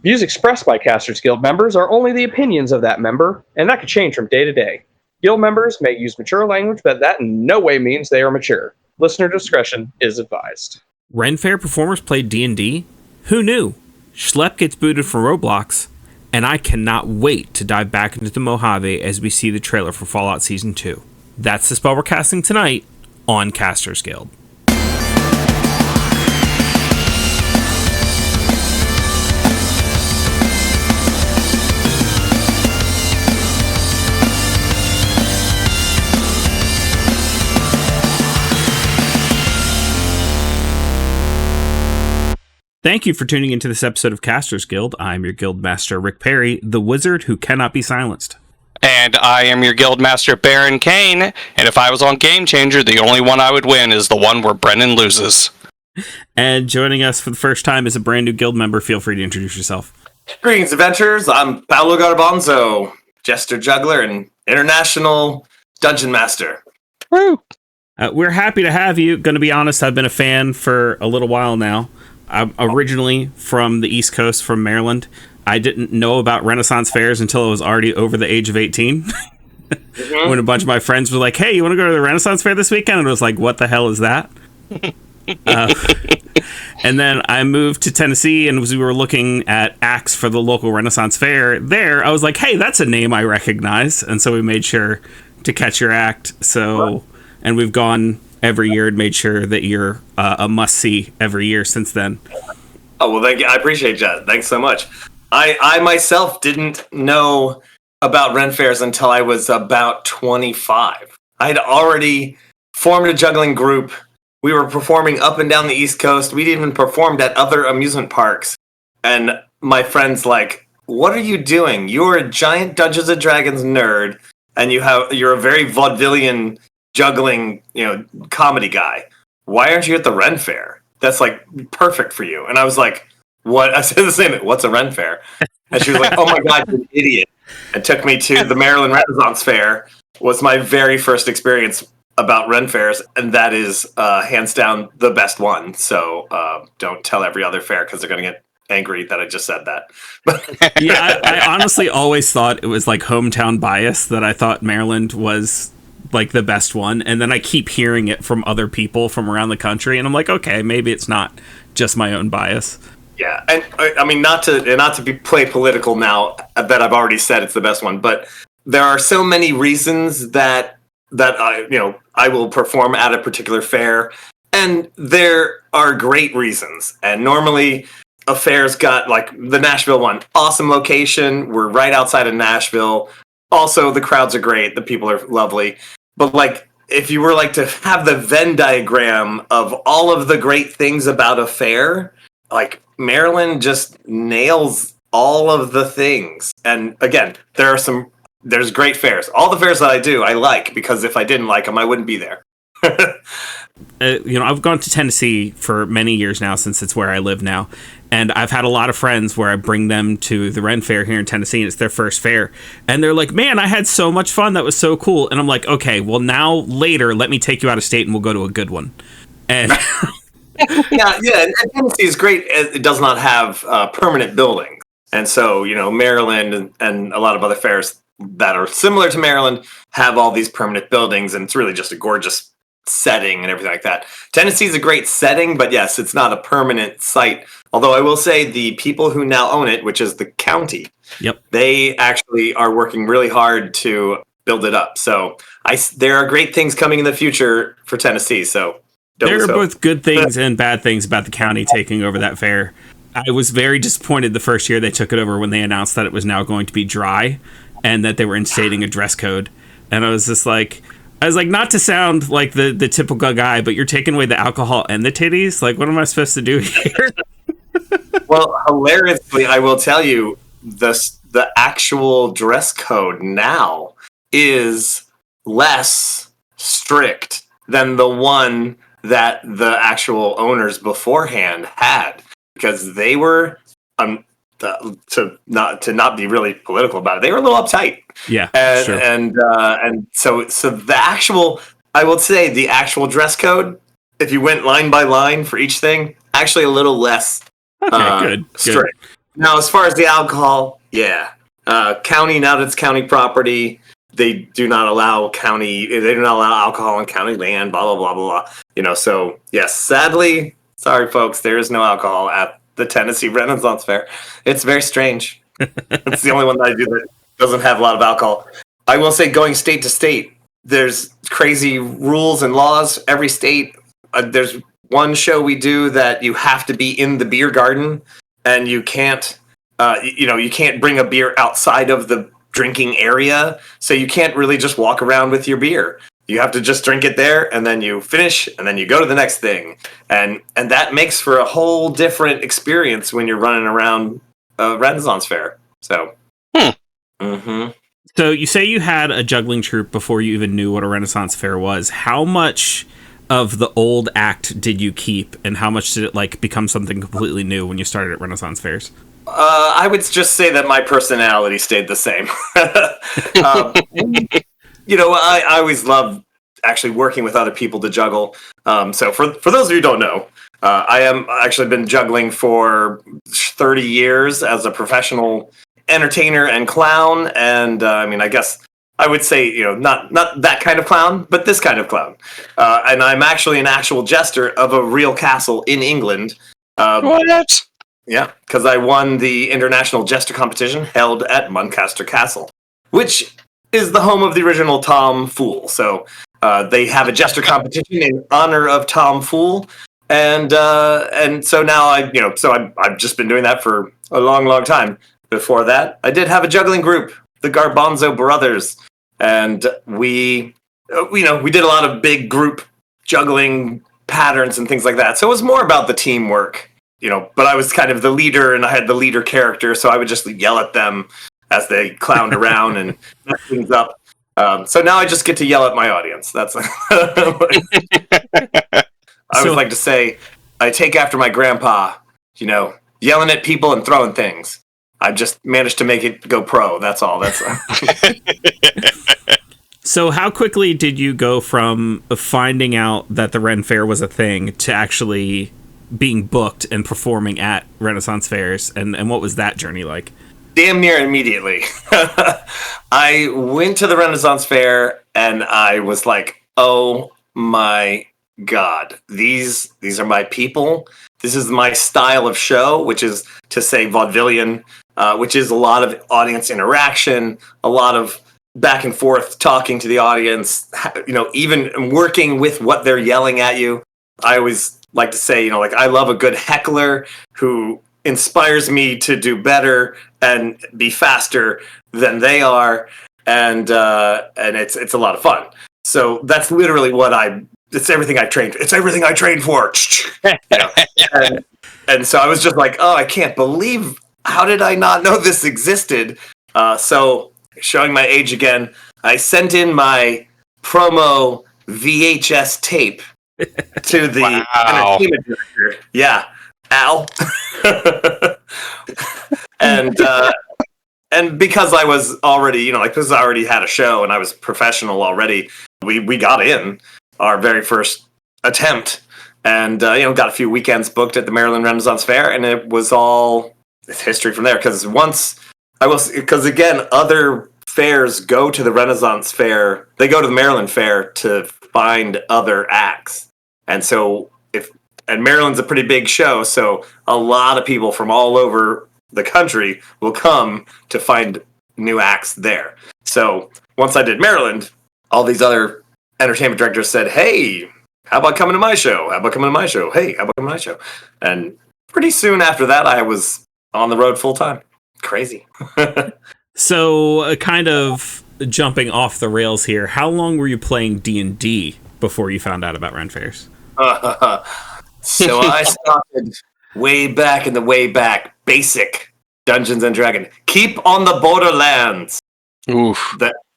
Views expressed by Casters Guild members are only the opinions of that member, and that could change from day to day. Guild members may use mature language, but that in no way means they are mature. Listener discretion is advised. Ren Faire performers play D&D? Who knew? Schlepp gets booted from Roblox, and I cannot wait to dive back into the Mojave as we see the trailer for Fallout Season 2. That's the spell we're casting tonight on Casters Guild. Thank you for tuning into this episode of Casters Guild. I'm your guild master, Rick Perry, the wizard who cannot be silenced. And I am your guild master, Baron Kane, and if I was on Game Changer, the only one I would win is the one where Brennan loses. And joining us for the first time is a brand new guild member. Feel free to introduce yourself. Greetings, adventurers. I'm Paolo, Garbanzo, Jester Juggler and International Dungeon Master. Woo! We're happy to have you. Going to be honest, I've been a fan for a little while now. I'm originally from the East Coast, from Maryland. I didn't know about Renaissance fairs until I was already over the age of 18. When a bunch of my friends were like, hey, you want to go to the Renaissance fair this weekend? And I was like, what the hell is that? And then I moved to Tennessee, and as we were looking at acts for the local Renaissance fair there, I was like, hey, that's a name I recognize. And so we made sure to catch your act. So, and we've gone every year and made sure that you're a must-see every year since then. Oh, well, thank you. I appreciate that. Thanks so much. I myself didn't know about Ren Fairs until I was about 25. I had already formed a juggling group. We were performing up and down the East Coast. We'd even performed at other amusement parks. And my friend's like, what are you doing? You're a giant Dungeons & Dragons nerd, and you're a very vaudevillian juggling, comedy guy. Why aren't you at the Ren Fair? That's like perfect for you. And I was like, what? I said the same. What's a Ren Fair? And she was like, oh my God, you're an idiot. And took me to the Maryland Renaissance Fair. Was my very first experience about Ren Fairs. And that is hands down the best one. So don't tell every other fair because they're going to get angry that I just said that. Yeah, I honestly always thought it was like hometown bias that I thought Maryland was like the best one, and then I keep hearing it from other people from around the country, and I'm like, okay, maybe it's not just my own bias. Yeah, and I mean, not to play political now that I've already said it's the best one, but there are so many reasons that I will perform at a particular fair, and there are great reasons. And normally a fair's got, like the Nashville one, awesome location. We're right outside of Nashville. Also, the crowds are great. The people are lovely. But like, if you were like to have the Venn diagram of all of the great things about a fair, like Maryland just nails all of the things. And again, there's great fairs. All the fairs that I do, I like, because if I didn't like them, I wouldn't be there. I've gone to Tennessee for many years now, since it's where I live now. And I've had a lot of friends where I bring them to the Ren Fair here in Tennessee, and it's their first fair. And they're like, man, I had so much fun. That was so cool. And I'm like, okay, well, now later, let me take you out of state and we'll go to a good one. And yeah. And Tennessee is great. It does not have permanent buildings. And so, Maryland and a lot of other fairs that are similar to Maryland have all these permanent buildings, and it's really just a gorgeous setting and everything like that. Tennessee is a great setting, but yes, it's not a permanent site. Although I will say the people who now own it, which is the county, yep, they actually are working really hard to build it up. So there are great things coming in the future for Tennessee. So there are both good things and bad things about the county taking over that fair. I was very disappointed the first year they took it over when they announced that it was now going to be dry and that they were instating a dress code. And I was just like, not to sound like the typical guy, but you're taking away the alcohol and the titties. Like, what am I supposed to do here? Well, hilariously, I will tell you, the actual dress code now is less strict than the one that the actual owners beforehand had, because they were to not be really political about it, they were a little uptight. Yeah, and sure. and so the actual, I will say, the actual dress code, if you went line by line for each thing, actually a little less good. strict. Now, as far as the alcohol, yeah. County, now that it's county property, they do not allow alcohol on county land, blah, blah, blah, blah, blah. So, yes, sadly, sorry, folks, there is no alcohol at the Tennessee Renaissance Fair. It's very strange. It's the only one that I do that doesn't have a lot of alcohol. I will say, going state to state, there's crazy rules and laws. Every state, there's one show we do that you have to be in the beer garden, and you can't, you can't bring a beer outside of the drinking area, so you can't really just walk around with your beer. You have to just drink it there, and then you finish, and then you go to the next thing, and that makes for a whole different experience when you're running around a Renaissance Fair. So, So you say you had a juggling troupe before you even knew what a Renaissance Fair was. How much of the old act did you keep, and how much did it become something completely new when you started at Renaissance Fairs? I would just say that my personality stayed the same. I always love actually working with other people to juggle. So for those of you who don't know, I am actually been juggling for 30 years as a professional entertainer and clown. And I guess I would say, not that kind of clown, but this kind of clown. And I'm actually an actual jester of a real castle in England. What? Yeah, because I won the international jester competition held at Muncaster Castle, which is the home of the original Tom Fool. So they have a jester competition in honor of Tom Fool, and so now I've just been doing that for a long, long time. Before that, I did have a juggling group, the Garbanzo brothers, and we did a lot of big group juggling patterns and things like that. So it was more about the teamwork. But I was kind of the leader, and I had the leader character, so I would just yell at them as they clowned around and messed things up. So now I just get to yell at my audience. That's I always like to say, I take after my grandpa, yelling at people and throwing things. I've just managed to make it go pro. That's all. So how quickly did you go from finding out that the Ren Fair was a thing to actually being booked and performing at Renaissance Fairs, and what was that journey like? Damn near immediately. I went to the Renaissance Fair and I was like, oh my God, these are my people. This is my style of show, which is to say vaudevillian, which is a lot of audience interaction, a lot of back and forth talking to the audience, even working with what they're yelling at you. I always like to say, I love a good heckler who inspires me to do better and be faster than they are, and it's a lot of fun. So that's literally it's everything I trained. It's everything I trained for. And so I was just like, oh, I can't believe, how did I not know this existed? So showing my age again, I sent in my promo VHS tape to the entertainment director. Yeah, Al. And because I was already, because I already had a show and I was professional already, we got in our very first attempt, and got a few weekends booked at the Maryland Renaissance Fair, and it was all history from there. Because again, other fairs go to the Renaissance Fair. They go to the Maryland Fair to find other acts. And so and Maryland's a pretty big show, so a lot of people from all over the country will come to find new acts there. So once I did Maryland, all these other entertainment directors said, hey, how about coming to my show? How about coming to my show? Hey, how about coming to my show? And pretty soon after that, I was on the road full time. Crazy. So kind of jumping off the rails here, how long were you playing D&D before you found out about Ren Fairs? So I started way back in the way back, basic Dungeons and Dragons. Keep on the Borderlands. Oof.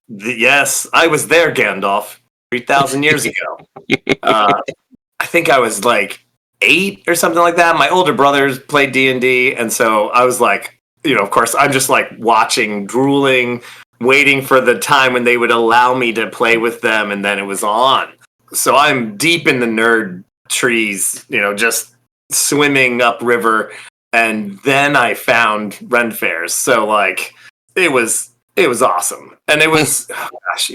Yes, I was there, Gandalf, 3,000 years ago. I think I was like 8 or something like that. My older brothers played D&D, and so I was like, of course, I'm just like watching, drooling, waiting for the time when they would allow me to play with them, and then it was on. So I'm deep in the nerd trees, just swimming upriver. and then I found Ren Fairs. So like it was awesome, and it was gosh,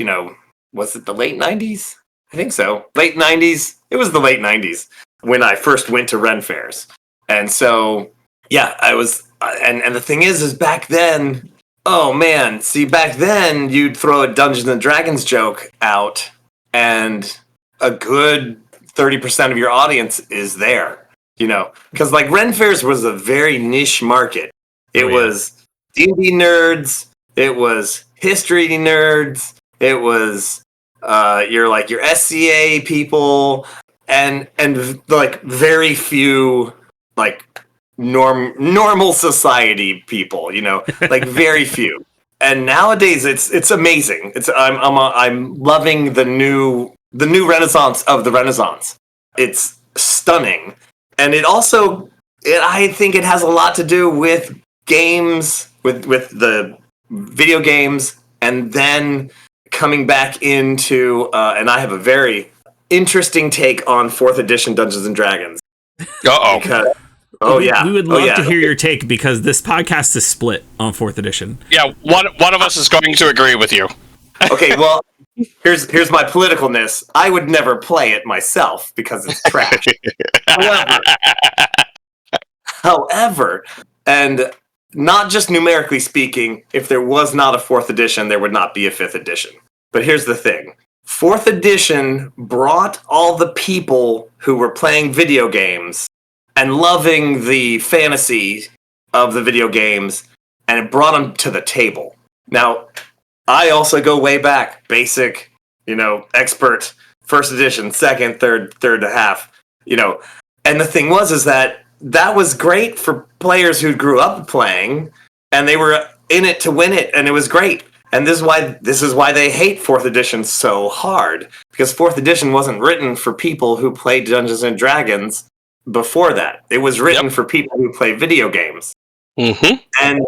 was it the late '90s? I think so, late '90s. It was the late '90s when I first went to Ren Fairs, and so yeah, I was. And the thing is back then, oh man, see back then you'd throw a Dungeons and Dragons joke out, and a good 30% of your audience is there, because like Ren Fairs was a very niche market. It was D&D nerds, it was history nerds, it was your SCA people, and like very few like normal society people, like very few. And nowadays it's amazing. I'm loving the new renaissance of the Renaissance. It's stunning. And I think it has a lot to do with games, with the video games, and then coming back into and I have a very interesting take on 4th edition Dungeons and Dragons. We would love to hear your take, because this podcast is split on 4th edition. Yeah, one of us is going to agree with you. Okay, well, here's my politicalness. I would never play it myself because it's trash. However, and not just numerically speaking, if there was not a 4th edition, there would not be a 5th edition. But here's the thing. 4th edition brought all the people who were playing video games and loving the fantasy of the video games, and it brought them to the table. Now, I also go way back, basic, expert, 1st edition, 2nd, 3rd and a half, and the thing was that was great for players who grew up playing, and they were in it to win it, and it was great. And this is why they hate 4th edition so hard, because 4th edition wasn't written for people who played Dungeons and Dragons before that. It was written for people who play video games. Mm-hmm.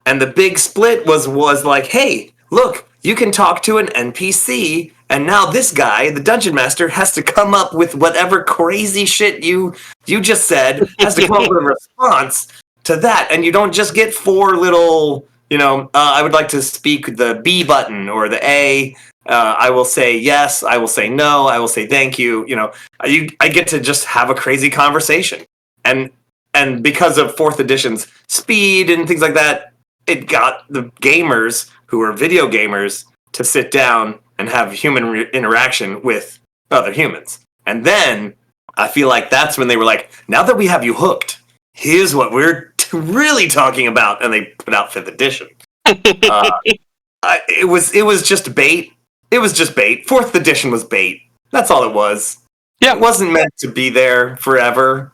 And the big split was like, hey, look, you can talk to an NPC, and now this guy, the Dungeon Master, has to come up with whatever crazy shit you just said, has to come up with a response to that. And you don't just get 4 little, I would like to speak the B button or the A. I will say yes, I will say no, I will say thank you. I get to just have a crazy conversation. And because of 4th edition's speed and things like that, it got the gamers who are video gamers to sit down and have human interaction with other humans. And then I feel like that's when they were like, now that we have you hooked, here's what we're really talking about. And they put out 5th edition. It was just bait. It was just bait. 4th edition was bait. That's all it was. Yeah, it wasn't meant to be there forever.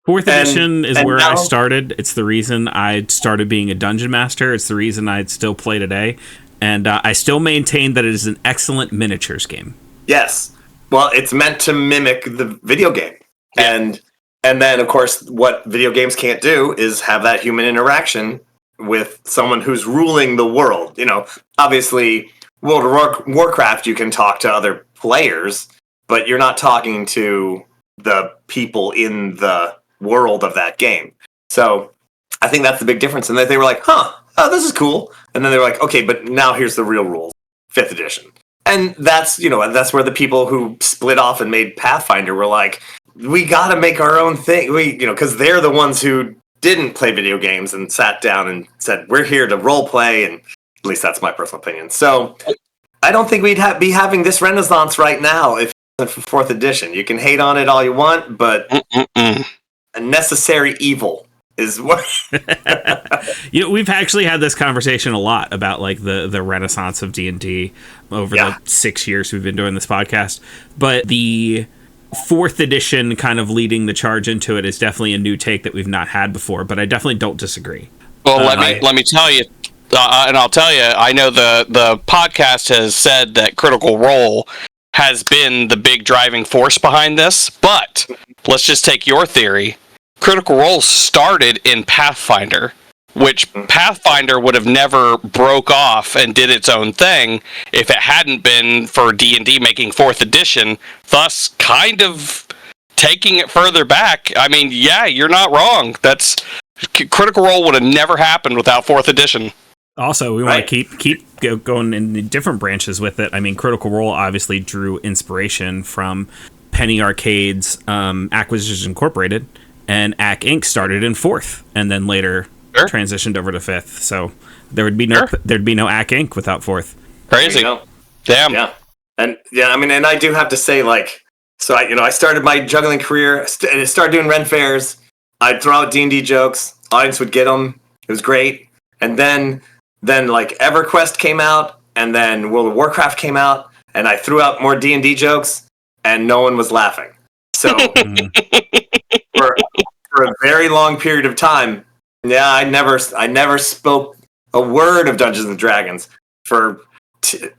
4th edition is where I started. It's the reason I started being a dungeon master. It's the reason I still play today. And I still maintain that it is an excellent miniatures game. Yes. Well, it's meant to mimic the video game. Yeah. And then, of course, what video games can't do is have that human interaction with someone who's ruling the world. Obviously, World of Warcraft, you can talk to other players, but you're not talking to the people in the world of that game. So I think that's the big difference. And they were like, this is cool. And then they were like, okay, but now here's the real rules, 5th edition. And that's where the people who split off and made Pathfinder were like, we got to make our own thing. Because they're the ones who didn't play video games and sat down and said, we're here to role play. And at least that's my personal opinion. So I don't think we'd be having this renaissance right now if it wasn't for 4th edition. You can hate on it all you want, but a necessary evil is what. We've actually had this conversation a lot about like the renaissance of D&D over the 6 years we've been doing this podcast. But the 4th edition kind of leading the charge into it is definitely a new take that we've not had before, but I definitely don't disagree. Well, let me tell you, and I'll tell you, I know the podcast has said that Critical Role has been the big driving force behind this, but let's just take your theory. Critical Role started in Pathfinder, which Pathfinder would have never broke off and did its own thing if it hadn't been for D&D making 4th edition, thus kind of taking it further back, I mean, yeah, you're not wrong. That's Critical Role would have never happened without 4th edition. Also, we want to keep going in the different branches with it. I mean, Critical Role obviously drew inspiration from Penny Arcade's Acquisitions Incorporated, and AC Inc. started in 4th, and then later transitioned over to 5th. So there'd be no AC Inc. without 4th. Crazy, damn. Yeah, and I mean, and I do have to say, like, so I started my juggling career. I started doing Ren Fairs. I'd throw out D&D jokes. Audience would get them. It was great, and then like EverQuest came out, and then World of Warcraft came out, and I threw out more D&D jokes, and no one was laughing. So for a very long period of time, I never spoke a word of Dungeons and Dragons for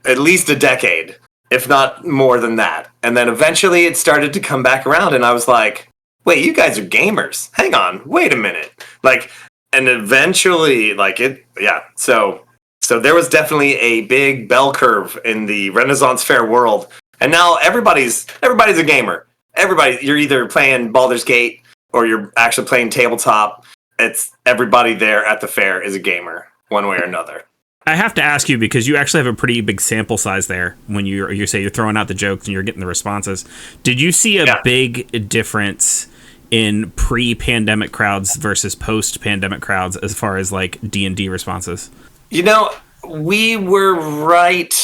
at least a decade, if not more than that. And then eventually it started to come back around, and I was like, wait, you guys are gamers. Hang on, wait a minute. Like, and eventually, like, it, yeah. So there was definitely a big bell curve in the Renaissance Fair world, and now everybody's a gamer. Everybody, you're either playing Baldur's Gate or you're actually playing tabletop. It's everybody there at the fair is a gamer, one way or another. I have to ask you, because you actually have a pretty big sample size there when you say you're throwing out the jokes and you're getting the responses. Did you see a big difference in pre-pandemic crowds versus post-pandemic crowds as far as like D&D responses? You know, we were right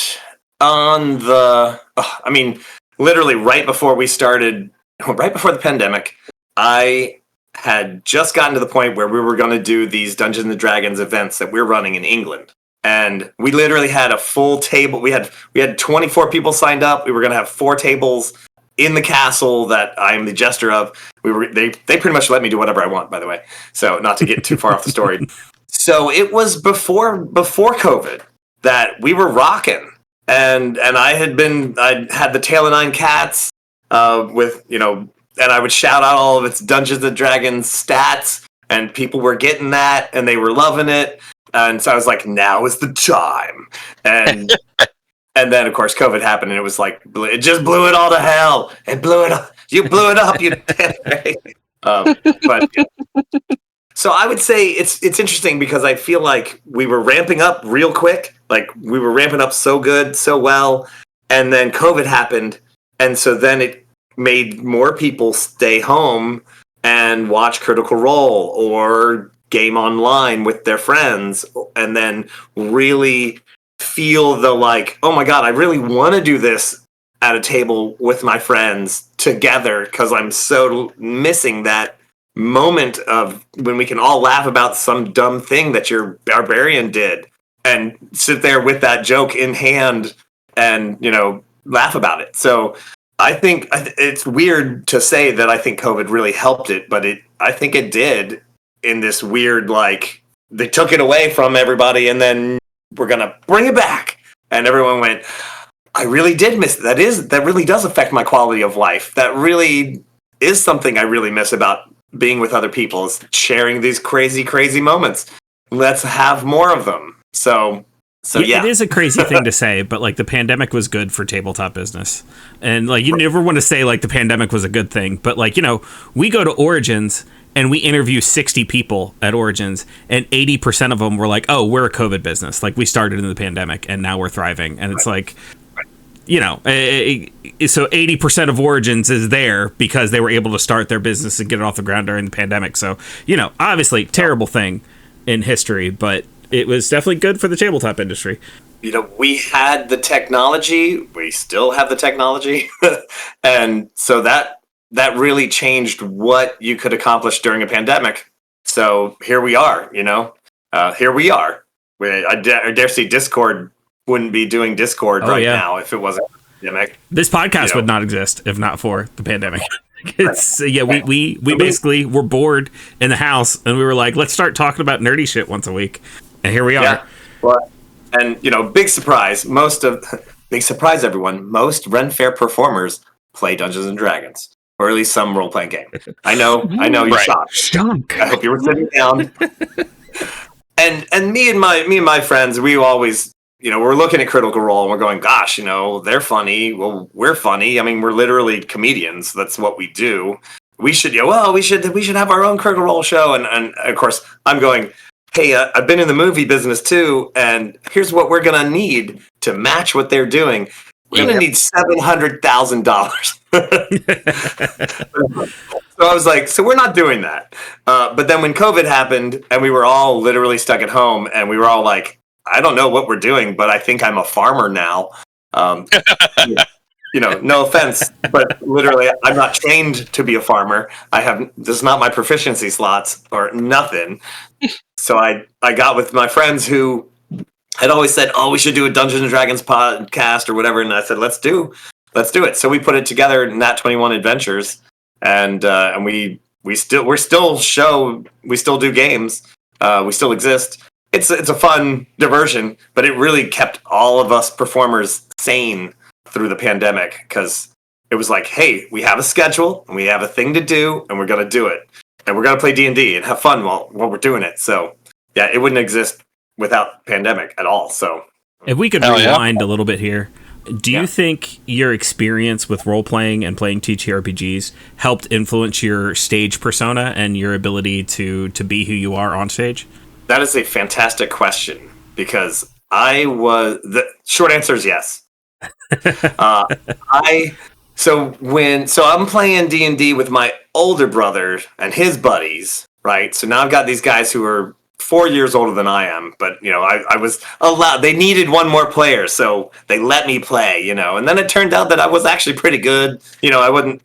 on the, I mean, literally right before we started, right before the pandemic, I had just gotten to the point where we were going to do these Dungeons and Dragons events that we're running in England. And we literally had a full table. We had 24 people signed up. We were going to have 4 tables in the castle that I'm the jester of. They pretty much let me do whatever I want, by the way. So not to get too far off the story. So it was before COVID that we were rocking. And I had the Tail of 9 Cats with, and I would shout out all of its Dungeons and Dragons stats, and people were getting that and they were loving it. And so I was like, now is the time. And and then, of course, COVID happened, and it was like, it just blew it all to hell. It blew it up. You blew it up, you but so I would say it's interesting because I feel like we were ramping up real quick. Like, we were ramping up so good, so well. And then COVID happened. And so then it made more people stay home and watch Critical Role or game online with their friends, and then really feel the like, oh my God, I really want to do this at a table with my friends together, because I'm so missing that moment of when we can all laugh about some dumb thing that your barbarian did and sit there with that joke in hand and, laugh about it. So I think it's weird to say that I think COVID really helped it, but I think it did, in this weird, like, they took it away from everybody and then we're going to bring it back. And everyone went, I really did miss it. That really does affect my quality of life. That really is something I really miss about being with other people, is sharing these crazy, crazy moments. Let's have more of them. So yeah. It is a crazy thing to say, but like, the pandemic was good for tabletop business. And like, you never want to say like the pandemic was a good thing, but like, we go to Origins and we interview 60 people at Origins, and 80% of them were like, oh, we're a COVID business. Like, we started in the pandemic and now we're thriving. And it's like, so 80% of Origins is there because they were able to start their business and get it off the ground during the pandemic. So, obviously terrible thing in history, but it was definitely good for the tabletop industry. We had the technology. We still have the technology. And so that really changed what you could accomplish during a pandemic. So here we are, here we are. I dare say Discord wouldn't be doing Discord now if it wasn't a pandemic. This podcast would not exist if not for the pandemic. We basically were bored in the house, and we were like, let's start talking about nerdy shit once a week. And here we are. Yeah. Well, and big surprise, everyone, most Ren Faire performers play Dungeons and Dragons, or at least some role-playing game. I know you're shocked. I hope you were sitting down. And me and my friends, we always we're looking at Critical Role and we're going, gosh, they're funny. Well, we're funny. I mean, we're literally comedians. That's what we do. We should, we should have our own Critical Role show. And of course, I'm going, hey, I've been in the movie business too, and here's what we're gonna need to match what they're doing. We're gonna need $700,000. So I was like, so we're not doing that. But then when COVID happened and we were all literally stuck at home and we were all like, I don't know what we're doing, but I think I'm a farmer now. No offense, but literally I'm not trained to be a farmer. This is not my proficiency slots or nothing. So I got with my friends who had always said, oh, we should do a Dungeons and Dragons podcast or whatever. And I said, let's do it. So we put it together in Nat 21 Adventures. And we still do games. We still exist. It's a fun diversion, but it really kept all of us performers sane through the pandemic, because it was like, hey, we have a schedule and we have a thing to do, and we're gonna do it, and we're gonna play D&D and have fun while we're doing it. So yeah, it wouldn't exist without pandemic at all. So if we could rewind a little bit here. Do you think your experience with role-playing and playing TTRPGs helped influence your stage persona and your ability to be who you are on stage? That is a fantastic question, because the short answer is yes. So I'm playing D&D with my older brother and his buddies, right? So now I've got these guys who are 4 years older than I am, but I was allowed. They needed one more player, so they let me play. And then it turned out that I was actually pretty good. I wasn't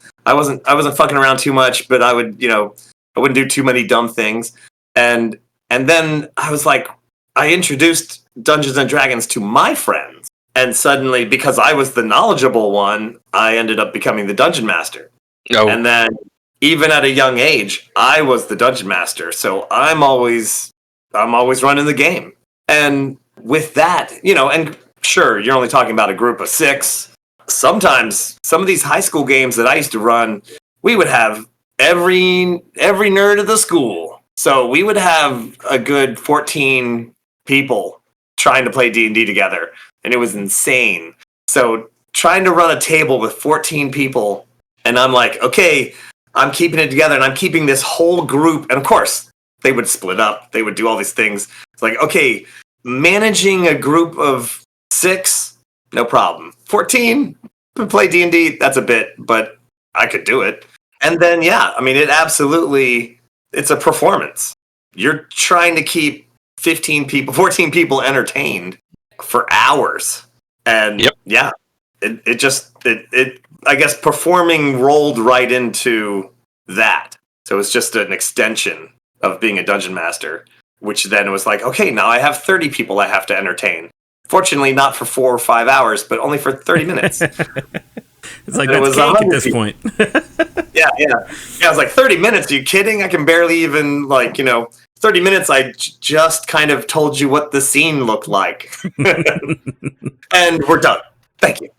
fucking around too much, but I would, I wouldn't do too many dumb things. And then I was like, I introduced Dungeons and Dragons to my friends, and suddenly, because I was the knowledgeable one, I ended up becoming the dungeon master. Oh. And then, even at a young age, I was the dungeon master. So I'm always running the game. And with that, and sure, you're only talking about a group of 6. Sometimes some of these high school games that I used to run, we would have every nerd of the school. So we would have a good 14 people trying to play D&D together. And it was insane. So trying to run a table with 14 people, and I'm like, okay, I'm keeping it together and I'm keeping this whole group. And of course, they would split up. They would do all these things. It's like, okay, managing a group of 6, no problem. 14, play D&D, that's a bit, but I could do it. And then, yeah, I mean, it's a performance. You're trying to keep 14 people entertained for hours. And yeah, it I guess performing rolled right into that. So it's just an extension of being a dungeon master, which then was like, okay, now I have 30 people I have to entertain. Fortunately, not for 4 or 5 hours, but only for 30 minutes. It's like, that's cake at this point. Yeah. I was like, 30 minutes? Are you kidding? I can barely even, 30 minutes, I just kind of told you what the scene looked like. And we're done. Thank you.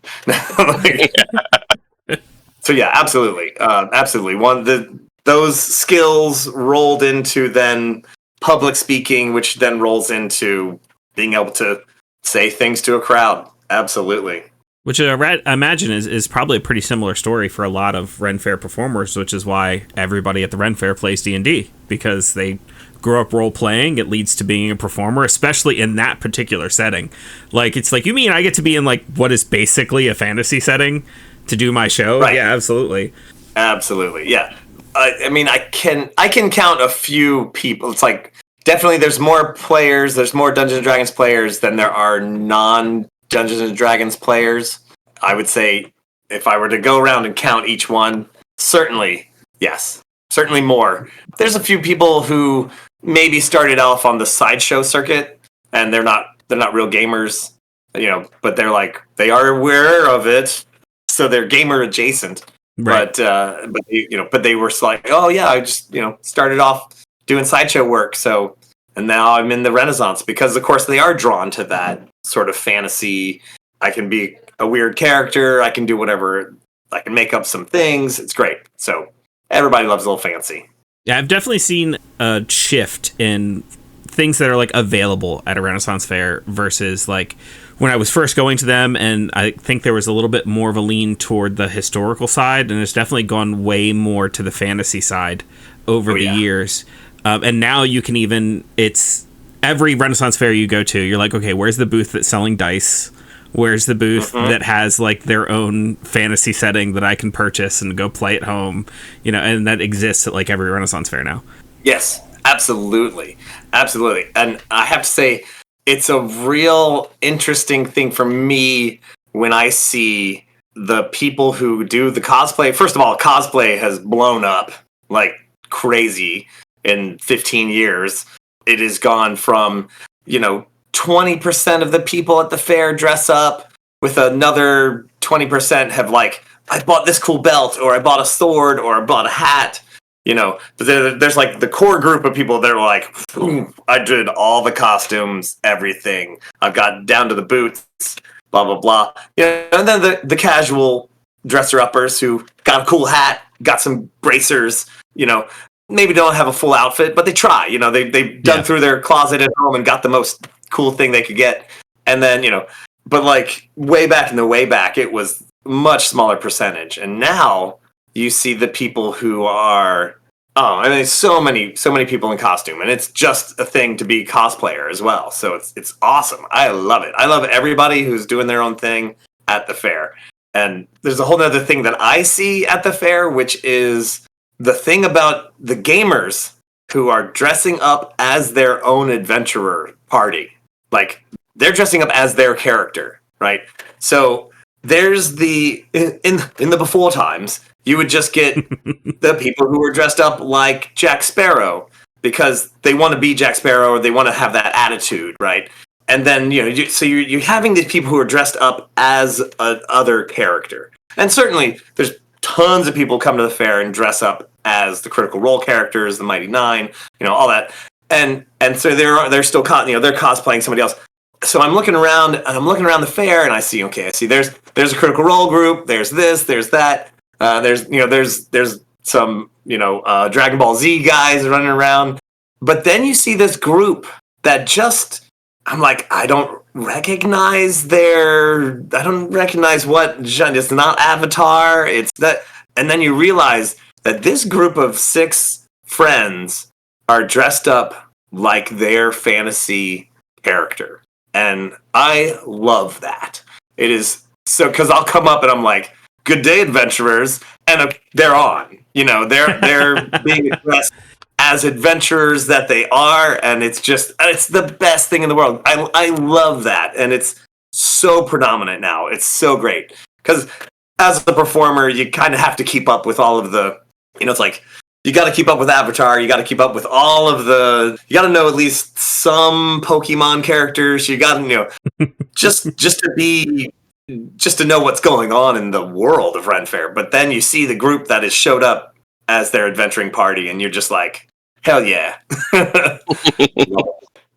So yeah, absolutely. Absolutely. Those skills rolled into then public speaking, which then rolls into being able to say things to a crowd. Absolutely. Which I imagine is probably a pretty similar story for a lot of Ren Faire performers, which is why everybody at the Ren Faire plays D&D, because they grew up role playing. It leads to being a performer, especially in that particular setting. Like, it's like, you mean I get to be in what is basically a fantasy setting to do my show? Right. Yeah, absolutely. Absolutely. Yeah. I mean, I can count a few people. It's like, definitely there's more players, there's more Dungeons & Dragons players than there are non-Dungeons & Dragons players. I would say, if I were to go around and count each one, certainly, yes. Certainly more. There's a few people who maybe started off on the sideshow circuit, and they're not real gamers, but they are aware of it, so they're gamer adjacent. Right. But they were like, oh yeah, I just started off doing sideshow work, so, and now I'm in the Renaissance, because of course they are drawn to that sort of fantasy. I can be a weird character, I can do whatever, I can make up some things. It's great. So everybody loves a little fancy. Yeah, I've definitely seen a shift in things that are like available at a Renaissance fair versus like when I was first going to them, and I think there was a little bit more of a lean toward the historical side, and it's definitely gone way more to the fantasy side over the years. And now you can it's every Renaissance fair you go to, you're like, okay, where's the booth that's selling dice? Where's the booth that has like their own fantasy setting that I can purchase and go play at home? And that exists at like every Renaissance fair now. Yes, absolutely. Absolutely. And I have to say, it's a real interesting thing for me when I see the people who do the cosplay. First of all, cosplay has blown up like crazy in 15 years. It has gone from, 20% of the people at the fair dress up, with another 20% have like, I bought this cool belt, or I bought a sword, or I bought a hat. But there's like the core group of people that are like, I did all the costumes, everything. I've got down to the boots, blah, blah, blah. And then the casual dresser-uppers who got a cool hat, got some bracers, maybe don't have a full outfit, but they try. They've dug through their closet at home and got the most cool thing they could get. And then, but like way back, it was much smaller percentage. And now you see the people who are, so many people in costume, and it's just a thing to be cosplayer as well. So it's awesome. I love it. I love everybody who's doing their own thing at the fair. And there's a whole other thing that I see at the fair, which is the thing about the gamers who are dressing up as their own adventurer party. Like, they're dressing up as their character, right? So there's in the before times, you would just get the people who were dressed up like Jack Sparrow because they want to be Jack Sparrow, or they want to have that attitude, right? And then, you're having these people who are dressed up as another character. And certainly, there's tons of people come to the fair and dress up as the Critical Role characters, the Mighty Nine, all that. And so they're still they're cosplaying somebody else. So I'm looking around the fair, and I see there's a Critical Role group, there's this, there's that, there's some Dragon Ball Z guys running around, but then you see this group that just, I'm like, I don't recognize what genre. It's not Avatar, it's that. And then you realize that this group of 6 friends are dressed up like their fantasy character. And I love that. It is so, because I'll come up and I'm like, good day, adventurers. And they're on. They're being addressed as adventurers that they are. And it's the best thing in the world. I love that. And it's so predominant now. It's so great. Because as a performer, you kind of have to keep up with all of the, it's like, you got to keep up with Avatar. You got to keep up with all of you got to know at least some Pokemon characters. You got to, just to know what's going on in the world of Ren Faire. But then you see the group that has showed up as their adventuring party, and you're just like, hell yeah.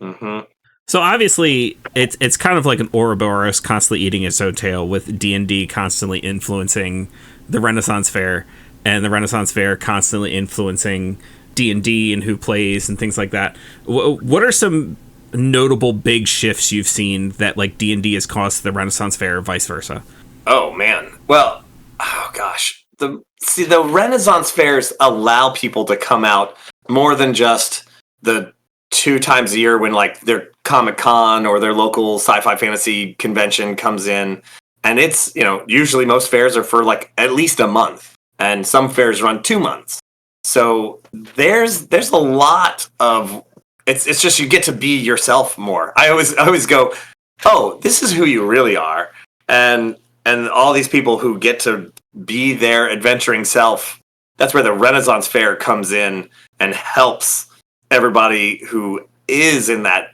Mm-hmm. So obviously, it's kind of like an Ouroboros constantly eating its own tail, with D&D constantly influencing the Renaissance Fair, and the Renaissance Fair constantly influencing D&D and who plays and things like that. What are some notable big shifts you've seen that like D&D has caused to the Renaissance Fair, or vice versa? Oh man, well, oh gosh, the Renaissance Fairs allow people to come out more than just the 2 times a year when like their Comic-Con or their local sci-fi fantasy convention comes in, and it's usually most fairs are for like at least a month, and some fairs run 2 months. So there's a lot of it's just you get to be yourself more. I always go, oh, this is who you really are, and all these people who get to be their adventuring self. That's where the Renaissance Fair comes in and helps everybody who is in that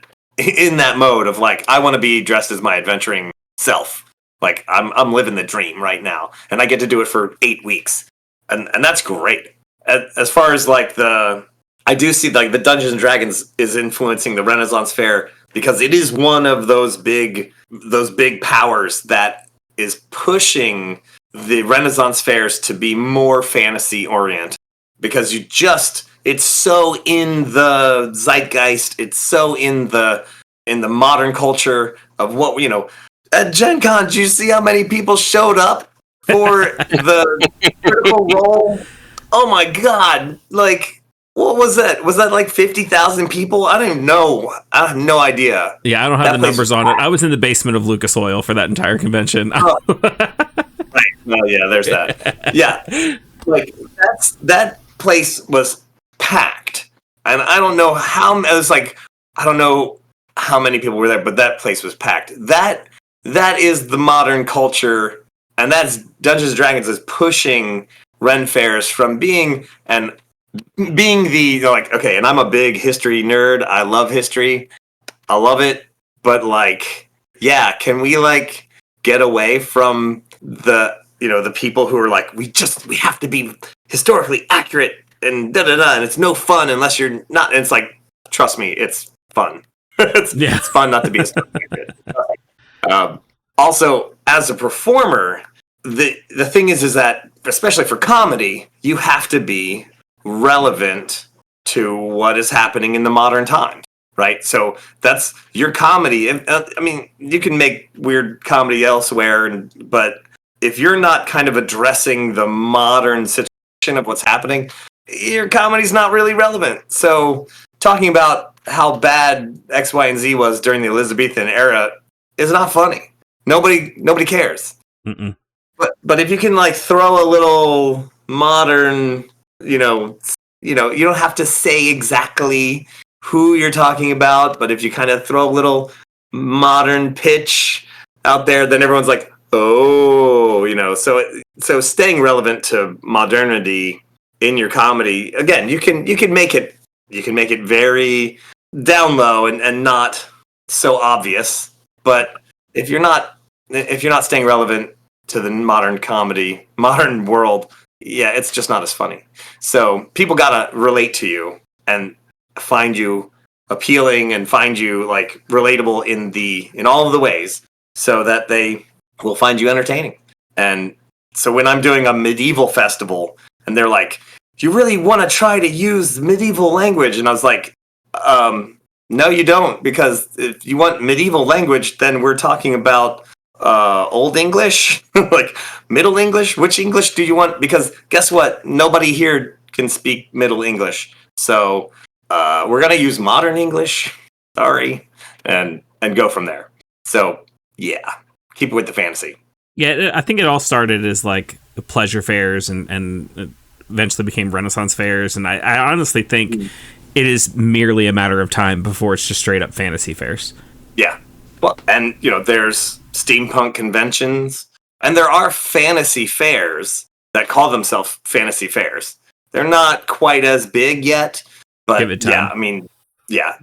mode of like, I want to be dressed as my adventuring self. Like I'm living the dream right now, and I get to do it for 8 weeks, and that's great. As far as like I do see like the Dungeons and Dragons is influencing the Renaissance Fair because it is one of those big powers that is pushing the Renaissance Fairs to be more fantasy oriented. because it's so in the zeitgeist. It's so in the modern culture of what, at Gen Con. Did you see how many people showed up for the Critical Role? Oh my God. Like, what was that? Was that like 50,000 people? I don't even know. I have no idea. Yeah, I don't have the numbers on it. I was in the basement of Lucas Oil for that entire convention. Oh. Right. Well, yeah, there's that. Yeah. Like, that place was packed. And I don't know how, it was like, I don't know how many people were there, but that place was packed. That is the modern culture, and that's Dungeons & Dragons is pushing Ren Fairs from being the, like, okay, and I'm a big history nerd. I love history. I love it. But, like, yeah, can we, like, get away from the people who are like, we have to be historically accurate and da-da-da, and it's no fun unless you're not. And it's like, trust me, it's fun. It's fun not to be historically accurate. Also, as a performer, the thing is that, especially for comedy, you have to be relevant to what is happening in the modern times, right? So that's your comedy. I mean, you can make weird comedy elsewhere, but if you're not kind of addressing the modern situation of what's happening, your comedy's not really relevant. So talking about how bad X, Y, and Z was during the Elizabethan era is not funny. Nobody cares. Mm-mm. But if you can, like, throw a little modern, you don't have to say exactly who you're talking about, but if you kind of throw a little modern pitch out there, then everyone's like, oh, so staying relevant to modernity in your comedy, again, you can make it very down low and not so obvious. But if you're not staying relevant to the modern world, yeah, it's just not as funny. So people gotta relate to you and find you appealing and find you, like, relatable in all of the ways, so that they will find you entertaining. And so when I'm doing a medieval festival and they're like, "Do you really want to try to use medieval language?" And I was like, no, you don't, because if you want medieval language, then we're talking about Old English, like Middle English. Which English do you want? Because guess what? Nobody here can speak Middle English. So we're going to use modern English. Sorry. And go from there. So, yeah, keep it with the fantasy. Yeah, I think it all started as, like, pleasure fairs and eventually became Renaissance fairs. And I honestly think it is merely a matter of time before it's just straight up fantasy fairs. Yeah. Well, and, there's steampunk conventions, and there are fantasy fairs that call themselves fantasy fairs. They're not quite as big yet, but give it time. Yeah, I mean, yeah,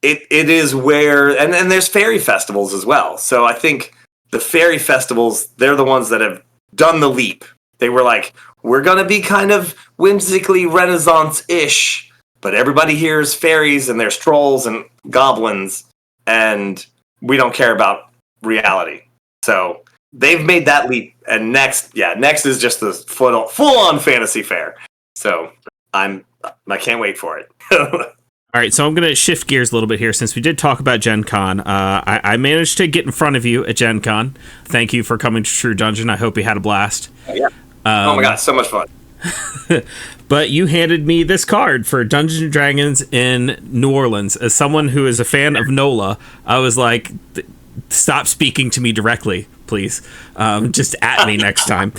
it is where, and there's fairy festivals as well. So I think the fairy festivals, they're the ones that have done the leap. They were like, we're going to be kind of whimsically Renaissance-ish, but everybody here is fairies and there's trolls and goblins, and we don't care about reality. So they've made that leap, and next is just the full-on fantasy fair. So I can't wait for it. All right, so I'm going to shift gears a little bit here since we did talk about Gen Con. I managed to get in front of you at Gen Con. Thank you for coming to True Dungeon. I hope you had a blast. Yeah. Oh my God, so much fun. But you handed me this card for Dungeons & Dragons in New Orleans. As someone who is a fan of NOLA, I was like, stop speaking to me directly, please. Just at me next time.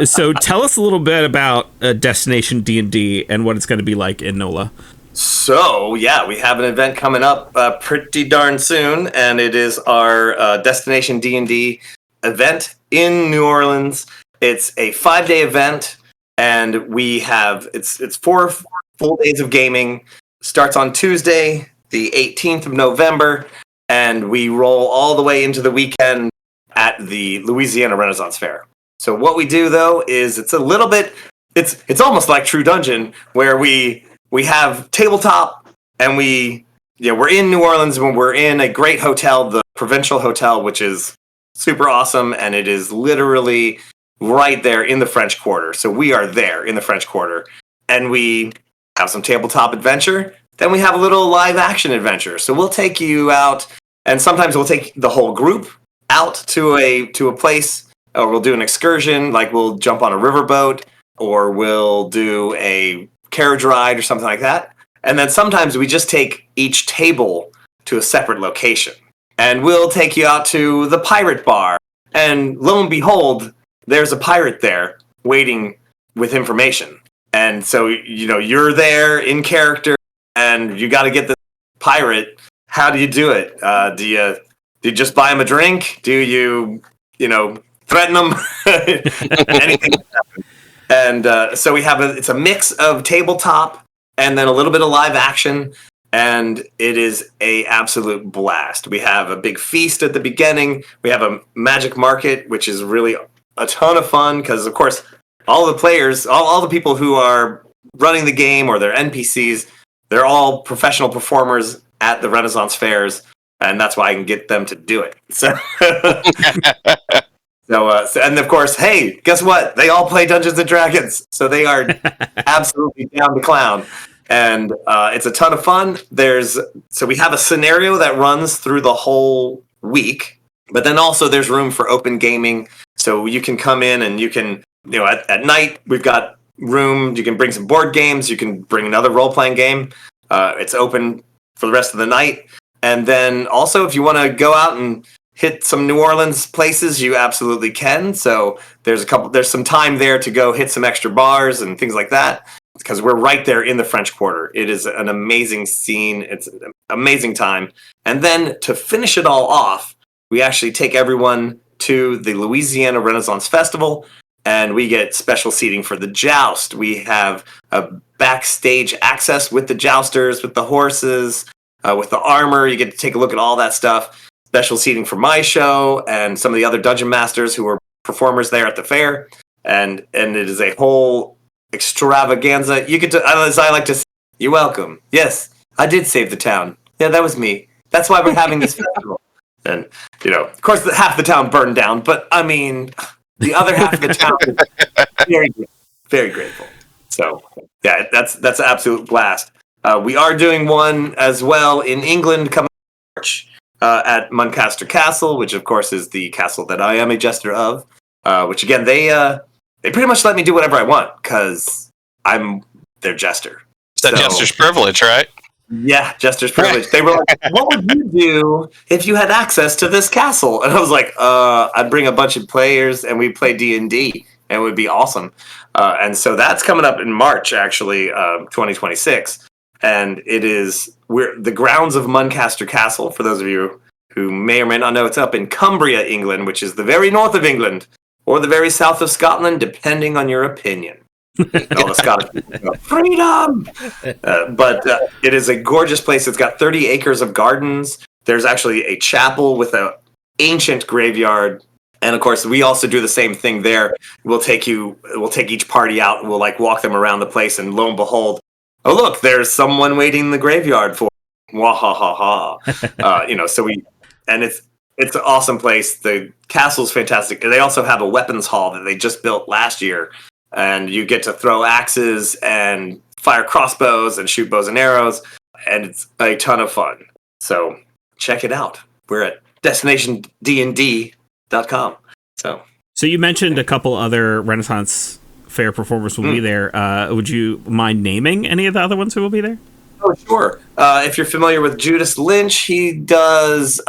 So tell us a little bit about Destination D&D and what it's going to be like in NOLA. So, yeah, we have an event coming up pretty darn soon, and it is our Destination D&D event in New Orleans. It's a 5-day event, and we have it's 4 full days of gaming. Starts on Tuesday, the 18th of November, and we roll all the way into the weekend at the Louisiana Renaissance Fair. So what we do, though, is it's a little bit it's almost like True Dungeon, where we have tabletop, and we're in New Orleans when we're in a great hotel, the Provincial Hotel, which is super awesome, and it is literally right there in the French Quarter. So we are there in the French Quarter, and we have some tabletop adventure. Then we have a little live action adventure. So we'll take you out, and sometimes we'll take the whole group out to a place, or we'll do an excursion, like we'll jump on a riverboat, or we'll do a carriage ride or something like that. And then sometimes we just take each table to a separate location. And we'll take you out to the pirate bar. And lo and behold, there's a pirate there waiting with information. And so, you're there in character, and you got to get the pirate. How do you do it? Do you just buy him a drink? Do you, threaten him? Anything can happen. And so it's a mix of tabletop and then a little bit of live action, and it is a absolute blast. We have a big feast at the beginning. We have a magic market, which is really a ton of fun because, of course, all the players, all the people who are running the game or they're NPCs, they're all professional performers at the Renaissance fairs, and that's why I can get them to do it. So, and of course, hey, guess what? They all play Dungeons and Dragons, so they are absolutely down to clown, and it's a ton of fun. So we have a scenario that runs through the whole week, but then also there's room for open gaming, so you can come in and you can. At night, we've got room. You can bring some board games. You can bring another role-playing game. It's open for the rest of the night. And then also, if you want to go out and hit some New Orleans places, you absolutely can. So there's some time there to go hit some extra bars and things like that, because we're right there in the French Quarter. It is an amazing scene. It's an amazing time. And then to finish it all off, we actually take everyone to the Louisiana Renaissance Festival, and we get special seating for the joust. We have a backstage access with the jousters, with the horses, with the armor. You get to take a look at all that stuff. Special seating for my show and some of the other dungeon masters who were performers there at the fair. And it is a whole extravaganza. You get to, as I like to say, you're welcome. Yes, I did save the town. Yeah, that was me. That's why we're having this festival. And, of course, half the town burned down, but I mean, the other half of the town is very, very grateful. So, yeah, that's an absolute blast. We are doing one as well in England coming March at Muncaster Castle, which, of course, is the castle that I am a jester of. Which, again, they pretty much let me do whatever I want because I'm their jester. It's that jester's privilege, right? Yeah, jester's privilege. They were like, what would you do if you had access to this castle? And I was like, I'd bring a bunch of players and we'd play D&D, and it would be awesome. And so that's coming up in March, actually, 2026. And we're the grounds of Muncaster Castle, for those of you who may or may not know. It's up in Cumbria, England, which is the very north of England, or the very south of Scotland, depending on your opinion. All the Scottish people go, freedom! But it is a gorgeous place. It's got 30 acres of gardens. There's actually a chapel with an ancient graveyard. And of course, we also do the same thing there. We'll take each party out and we'll walk them around the place, and lo and behold, oh look, there's someone waiting in the graveyard for wahahaha. It's an awesome place. The castle's fantastic. They also have a weapons hall that they just built last year. And you get to throw axes and fire crossbows and shoot bows and arrows. And it's a ton of fun. So check it out. We're at destinationdnd.com. So you mentioned a couple other Renaissance Fair performers will be there. Would you mind naming any of the other ones who will be there? Oh, sure. If you're familiar with Judas Lynch, he does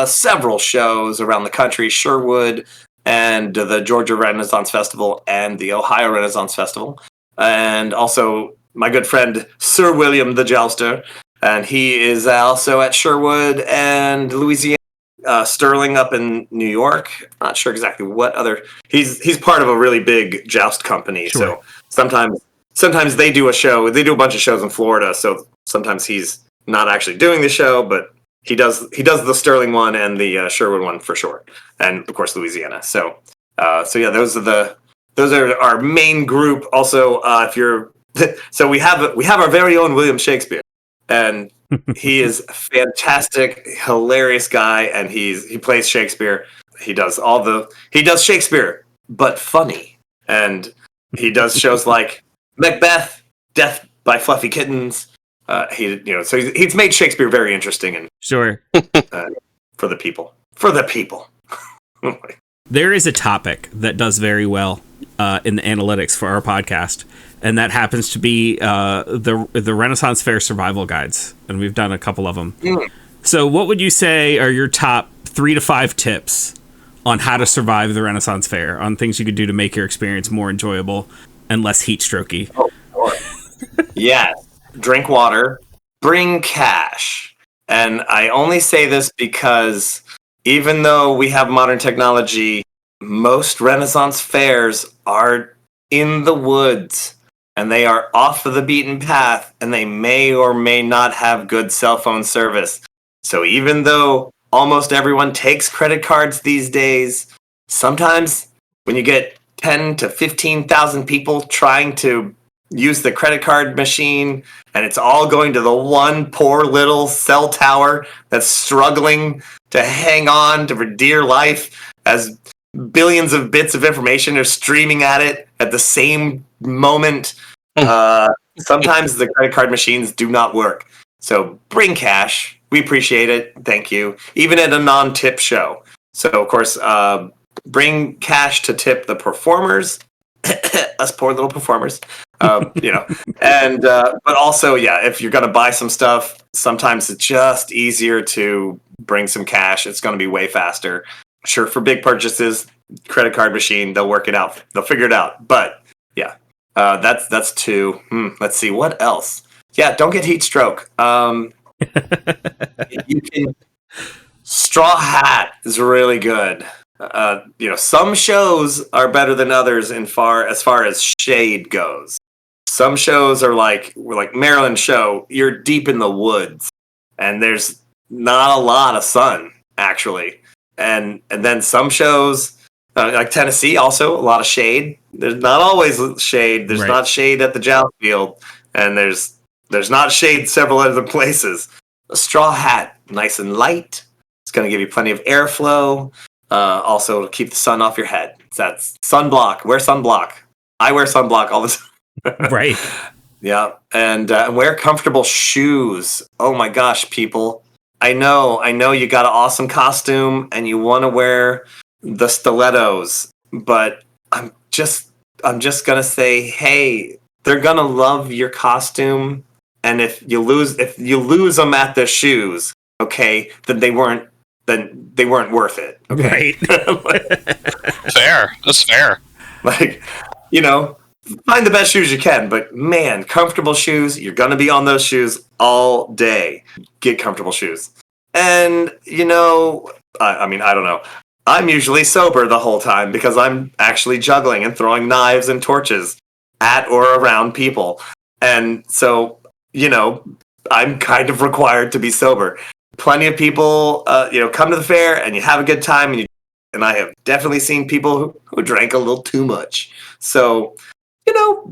several shows around the country. Sherwood, and the Georgia Renaissance Festival and the Ohio Renaissance Festival. And also my good friend Sir William the Jouster, and he is also at Sherwood and Louisiana, Sterling up in New York. Not sure exactly what other. He's part of a really big joust company, sure. So sometimes they do a show. They do a bunch of shows in Florida, so sometimes he's not actually doing the show, but he does the Sterling one and the Sherwood one for sure, and of course Louisiana. So yeah, those are our main group. Also, if you're so we have our very own William Shakespeare, and he is a fantastic, hilarious guy, and he plays Shakespeare. He does Shakespeare, but funny, and he does shows like Macbeth Death by Fluffy Kittens. So he's made Shakespeare very interesting and Sure. for the people. For the people. There is a topic that does very well in the analytics for our podcast, and that happens to be the Renaissance Fair survival guides, and we've done a couple of them. So what would you say are your top 3 to 5 tips on how to survive the Renaissance Fair, on things you could do to make your experience more enjoyable and less heat strokey? Oh, sure. Yes. Drink water. Bring cash. And I only say this because even though we have modern technology, most Renaissance fairs are in the woods and they are off of the beaten path, and they may or may not have good cell phone service. So even though almost everyone takes credit cards these days, sometimes when you get 10 to 15,000 people trying to use the credit card machine, and it's all going to the one poor little cell tower that's struggling to hang on to for dear life as billions of bits of information are streaming at it at the same moment. Sometimes the credit card machines do not work. So bring cash. We appreciate it. Thank you. Even at a non-tip show. So, of course, bring cash to tip the performers. Us poor little performers. And but also, if you're going to buy some stuff, sometimes it's just easier to bring some cash. It's going to be way faster. Sure, for big purchases, credit card machine, they'll work it out. They'll figure it out. But that's 2. Let's see, what else? Yeah, don't get heat stroke. You can. Straw hat is really good. Some shows are better than others as far as shade goes. Some shows are like Maryland show. You're deep in the woods, and there's not a lot of sun actually. And then some shows like Tennessee, also a lot of shade. There's not always shade. There's not shade at the joust field, and there's not shade several other places. A straw hat, nice and light. It's going to give you plenty of airflow. Also, to keep the sun off your head. That's sunblock. Wear sunblock. I wear sunblock all the time. Right. Yeah, and wear comfortable shoes. Oh my gosh, people! I know you got an awesome costume and you want to wear the stilettos, but I'm just gonna say, hey, they're gonna love your costume, and if you lose them at the shoes, okay, then they weren't worth it. Okay? Right. Fair. That's fair. Find the best shoes you can, but man, comfortable shoes, you're going to be on those shoes all day. Get comfortable shoes. And, I don't know. I'm usually sober the whole time because I'm actually juggling and throwing knives and torches at or around people. And so, I'm kind of required to be sober. Plenty of people, come to the fair and you have a good time, and I have definitely seen people who drank a little too much. So,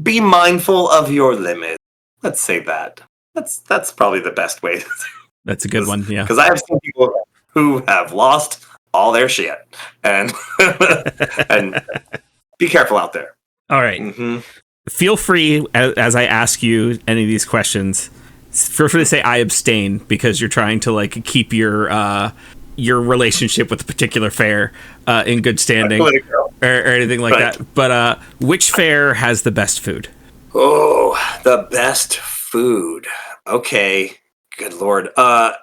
be mindful of your limit. Let's say that. That's probably the best way to say it. That's a good one, yeah. Because I have seen people who have lost all their shit. And and be careful out there. All right. Mm-hmm. Feel free, as I ask you any of these questions, feel free to say I abstain because you're trying to keep your relationship with a particular fair in good standing or anything like that. But which fair has the best food? Oh, the best food. Okay. Good Lord.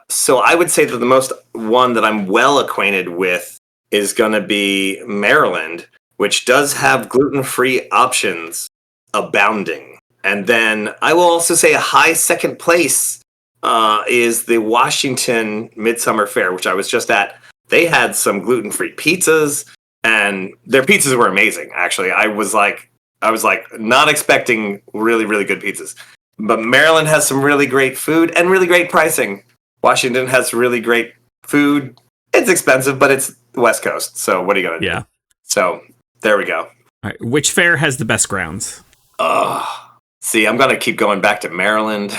So I would say that the most one that I'm well acquainted with is going to be Maryland, which does have gluten-free options abounding. And then I will also say a high second place is the Washington Midsummer Fair, which I was just at. They had some gluten-free pizzas, and their pizzas were amazing. Actually, I was not expecting really, really good pizzas. But Maryland has some really great food and really great pricing. Washington has really great food. It's expensive, but it's the West Coast. So what are you gonna do? Yeah. So there we go. All right. Which fair has the best grounds? See, I'm gonna keep going back to Maryland.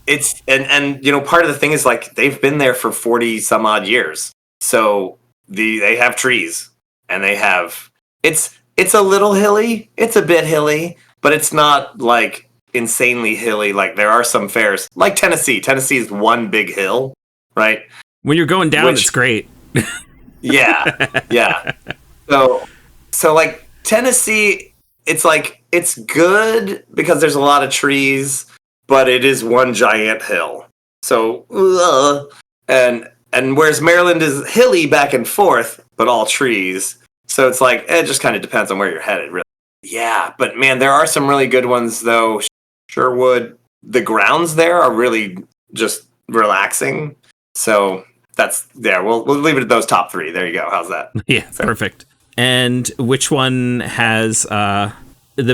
It's and part of the thing is they've been there for 40 some odd years. So they have trees and they have it's a little hilly. It's a bit hilly, but it's not like insanely hilly. Like there are some fairs, like Tennessee. Tennessee is one big hill, right? When you're going down, it's great. Yeah, yeah. So like Tennessee, it's like it's good because there's a lot of trees, but it is one giant hill. So and whereas Maryland is hilly back and forth, but all trees. So it's like it just kind of depends on where you're headed, really. Yeah, but man, there are some really good ones though. Sherwood, the grounds there are really just relaxing. So that's we'll leave it at those top three. There you go. How's that? Yeah, perfect. And which one has the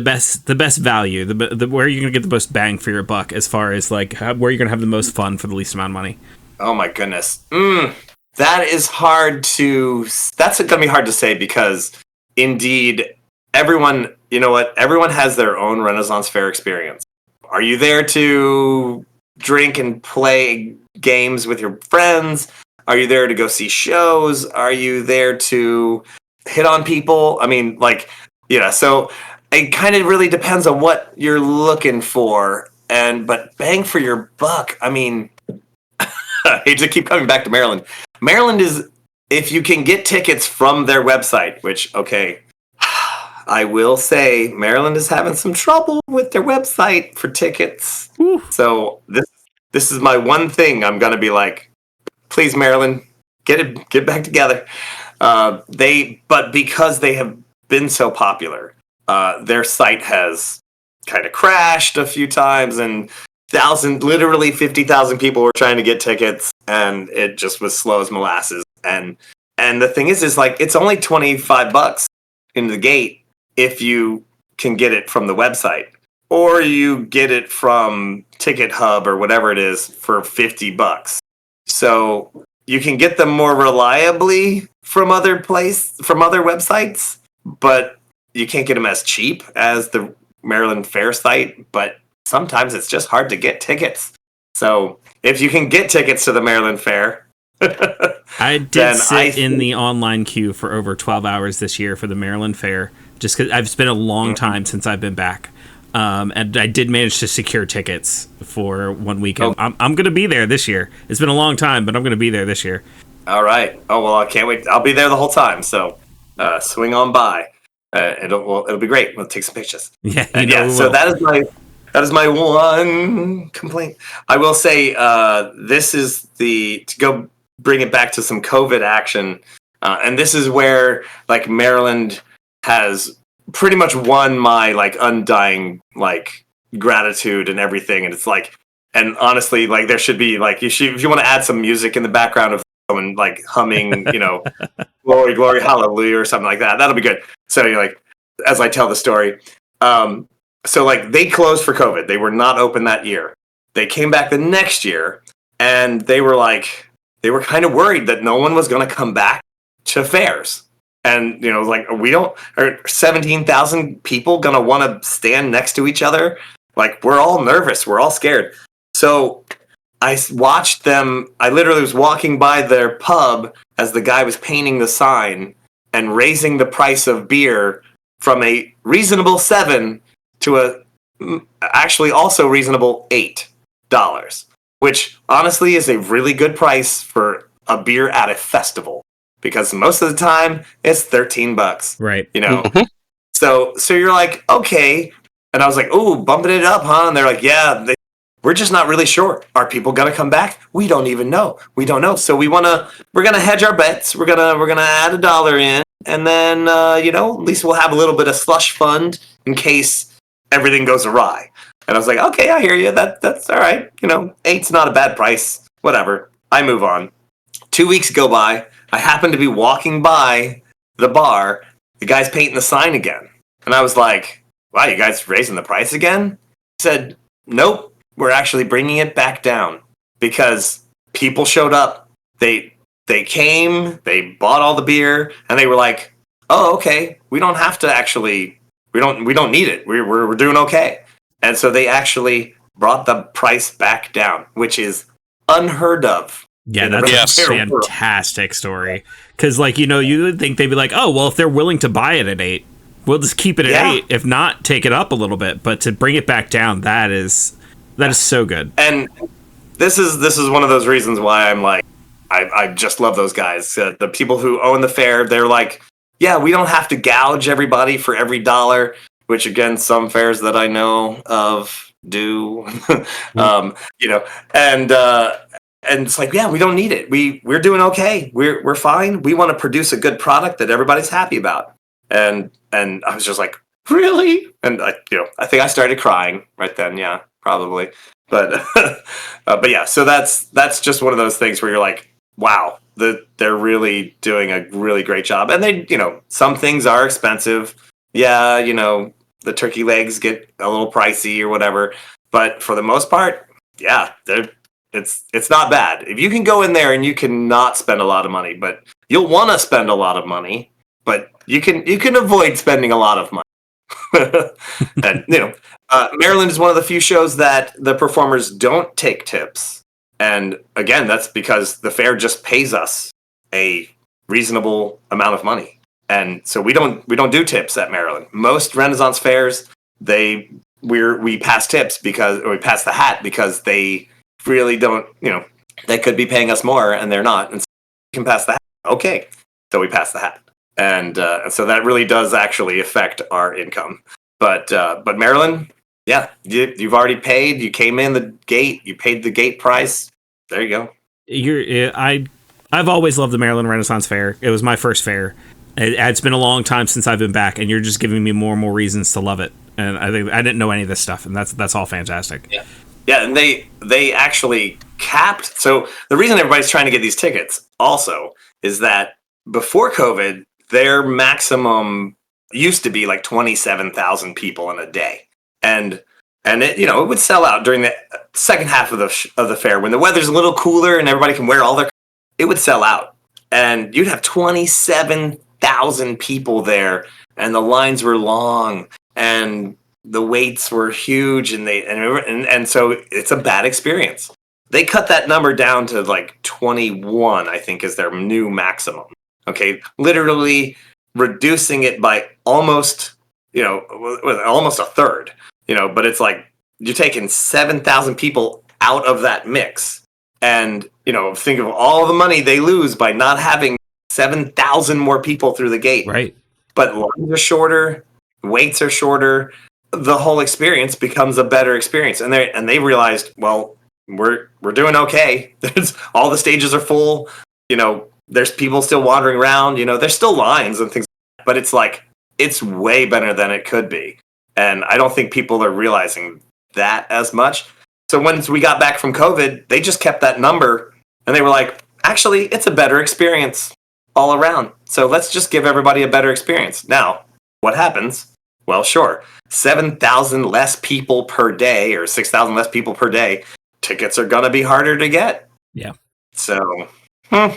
best value? The where are you gonna get the most bang for your buck as far as like where you're gonna have the most fun for the least amount of money? Oh my goodness. That is hard to. That's gonna be hard to say because indeed everyone. You know what? Everyone has their own Renaissance Fair experience. Are you there to drink and play games with your friends? Are you there to go see shows? Are you there to hit on people? I mean, like, so it kind of really depends on what you're looking for. But bang for your buck, I mean, I hate to keep coming back to Maryland. Maryland is, if you can get tickets from their website, which, okay, I will say Maryland is having some trouble with their website for tickets. Whew. So this is my one thing I'm going to be like, please, Maryland, get back together. But because they have been so popular, their site has kind of crashed a few times, and literally 50,000 people were trying to get tickets, and it just was slow as molasses. And the thing is like it's only $25 in the gate if you can get it from the website, or you get it from Ticket Hub or whatever it is for $50. So you can get them more reliably from other websites, but you can't get them as cheap as the Maryland Fair site. But sometimes it's just hard to get tickets. So if you can get tickets to the Maryland Fair, I did sit in the online queue for over 12 hours this year for the Maryland Fair, just because it's been a long time since I've been back. And I did manage to secure tickets for one weekend. Oh. I'm going to be there this year. It's been a long time, but I'm going to be there this year. All right. Oh, well, I can't wait. I'll be there the whole time. So swing on by. It'll be great. We'll take some pictures. Yeah. So that is my one complaint. I will say this is to go bring it back to some COVID action. And this is where like Maryland has pretty much won my like undying like gratitude and everything. And it's like, and honestly, like there should be like if you want to add some music in the background of someone like humming, glory, glory, hallelujah or something like that, that'll be good. So you're like, as I tell the story, so like they closed for COVID. They were not open that year. They came back the next year, and they were kind of worried that no one was going to come back to fairs. And, like, are 17,000 people going to want to stand next to each other? Like, we're all nervous. We're all scared. So I watched them. I literally was walking by their pub as the guy was painting the sign and raising the price of beer from a reasonable $7 to a actually also reasonable $8, which honestly is a really good price for a beer at a festival, because most of the time it's $13, right? So you're like, okay, and I was like, oh, bumping it up, huh? And they're like, yeah, we're just not really sure. Are people gonna come back? We don't even know. We don't know. So we're gonna hedge our bets. We're gonna add $1 in, and then at least we'll have a little bit of slush fund in case everything goes awry. And I was like, okay, I hear you. That's all right. $8's not a bad price. Whatever. I move on. 2 weeks go by. I happen to be walking by the bar. The guy's painting the sign again. And I was like, wow, you guys raising the price again? He said, nope, we're actually bringing it back down because people showed up. They came, they bought all the beer, and they were like, oh, okay, we don't have to actually, we don't need it. We're doing okay. And so they actually brought the price back down, which is unheard of. Yeah, that's a fantastic story. Because, you would think they'd be like, oh, well, if they're willing to buy it at $8, we'll just keep it at Yeah. 8. If not, take it up a little bit. But to bring it back down, that is so good. And this is one of those reasons why I'm like, I just love those guys. The people who own the fair, they're like, yeah, we don't have to gouge everybody for every dollar, which again, some fairs that I know of do. You know, and it's like, yeah, we don't need it. We're doing okay. We're fine. We want to produce a good product that everybody's happy about. And I was just like, really? And I think I started crying right then. Yeah, probably. But but yeah, so that's just one of those things where you're like, wow, they're really doing a really great job. And they, some things are expensive. Yeah, the turkey legs get a little pricey or whatever. But for the most part, yeah, it's not bad. If you can go in there and you can not spend a lot of money, but you'll want to spend a lot of money, but you can avoid spending a lot of money. And Maryland is one of the few shows that the performers don't take tips. And again, that's because the fair just pays us a reasonable amount of money. And so we don't do tips at Maryland. Most Renaissance fairs, we pass tips or we pass the hat because they really don't, they could be paying us more and they're not. And so we can pass the hat. Okay. So we pass the hat. And so that really does actually affect our income. But Maryland, yeah, you've already paid. You came in the gate. You paid the gate price. There you go. I've always loved the Maryland Renaissance Fair. It was my first fair. It's been a long time since I've been back, and you're just giving me more and more reasons to love it. And I think I didn't know any of this stuff, and that's all fantastic. Yeah, yeah, and they actually capped. So the reason everybody's trying to get these tickets also is that before COVID, their maximum used to be like 27,000 people in a day, and it it would sell out during the second half of the fair when the weather's a little cooler and everybody can wear all their. It would sell out, and you'd have 27,000 people there, and the lines were long, and the waits were huge, and so it's a bad experience. They cut that number down to like 21, I think, is their new maximum. Okay, literally reducing it by almost a third. But it's like you're taking 7,000 people out of that mix. And, think of all the money they lose by not having 7,000 more people through the gate. Right. But lines are shorter, waits are shorter. The whole experience becomes a better experience. And they realized, well, we're doing okay. All the stages are full. There's people still wandering around. There's still lines and things. But it's like, it's way better than it could be. And I don't think people are realizing that as much. So once we got back from COVID, they just kept that number. And they were like, actually, it's a better experience all around. So let's just give everybody a better experience. Now, what happens? Well, sure. 7,000 less people per day or 6,000 less people per day. Tickets are going to be harder to get. Yeah. So, All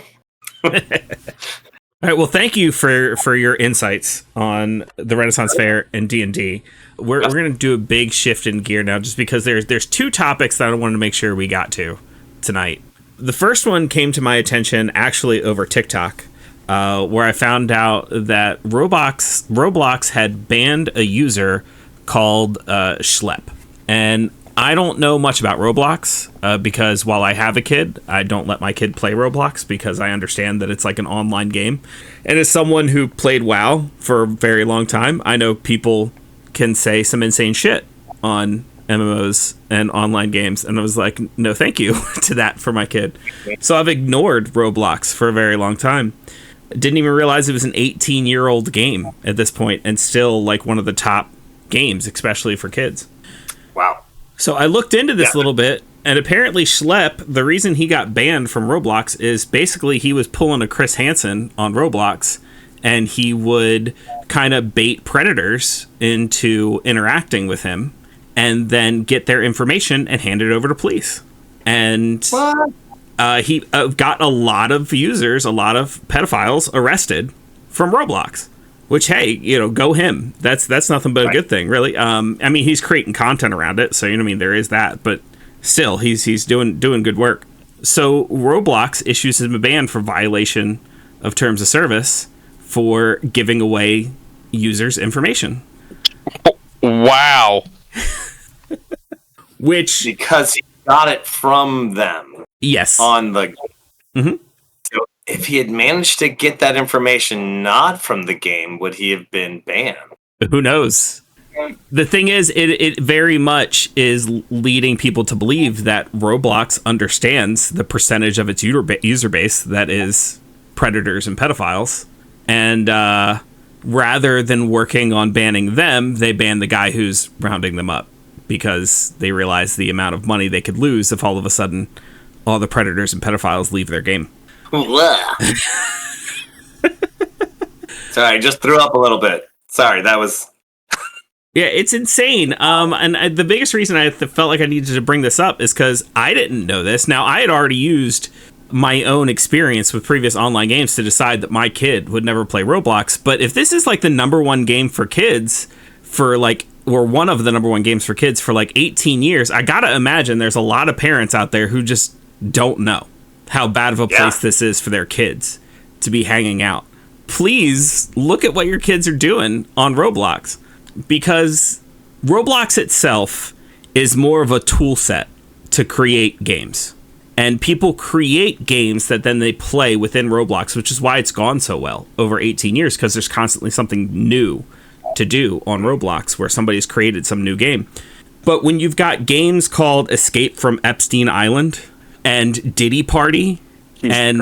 right. Well, thank you for your insights on the Renaissance Fair and D&D. We're going to do a big shift in gear now, just because there's two topics that I wanted to make sure we got to tonight. The first one came to my attention actually over TikTok, where I found out that Roblox had banned a user called Schlep, and I don't know much about Roblox because while I have a kid, I don't let my kid play Roblox because I understand that it's like an online game. And as someone who played WoW for a very long time, I know people can say some insane shit on MMOs and online games. And I was like, no, thank you to that for my kid. So I've ignored Roblox for a very long time. Didn't even realize it was an 18-year-old game at this point and still like one of the top games, especially for kids. wow. So I looked into this a little bit, and apparently Schlep, the reason he got banned from Roblox is basically he was pulling a Chris Hansen on Roblox, and he would kind of bait predators into interacting with him and then get their information and hand it over to police. And he got a lot of users, a lot of pedophiles arrested from Roblox. Which, hey, go him. That's nothing but a good thing, really. I mean, he's creating content around it, so there is that. But still, he's doing good work. So Roblox issues him a ban for violation of terms of service for giving away users' information. Wow. Which, Because he got it from them yes. on the. Mhm. So if he had managed to get that information not from the game, would he have been banned? Who knows? The thing is, it very much is leading people to believe that Roblox understands the percentage of its user base that is predators and pedophiles. And rather than working on banning them, they ban the guy who's rounding them up, because they realize the amount of money they could lose if all of a sudden all the predators and pedophiles leave their game. Sorry, I just threw up a little bit. Sorry, that was... Yeah, it's insane. And the biggest reason I felt like I needed to bring this up is because I didn't know this. Now, I had already used my own experience with previous online games to decide that my kid would never play Roblox. But if this is like the number one game for kids for like, or one of the number one games for kids for like 18 years, I gotta imagine there's a lot of parents out there who just don't know how bad of a place this is for their kids to be hanging out. Please look at what your kids are doing on Roblox, because Roblox itself is more of a tool set to create games. And people create games that then they play within Roblox, which is why it's gone so well over 18 years, because there's constantly something new to do on Roblox where somebody's created some new game. But when you've got games called Escape from Epstein Island and Diddy Party and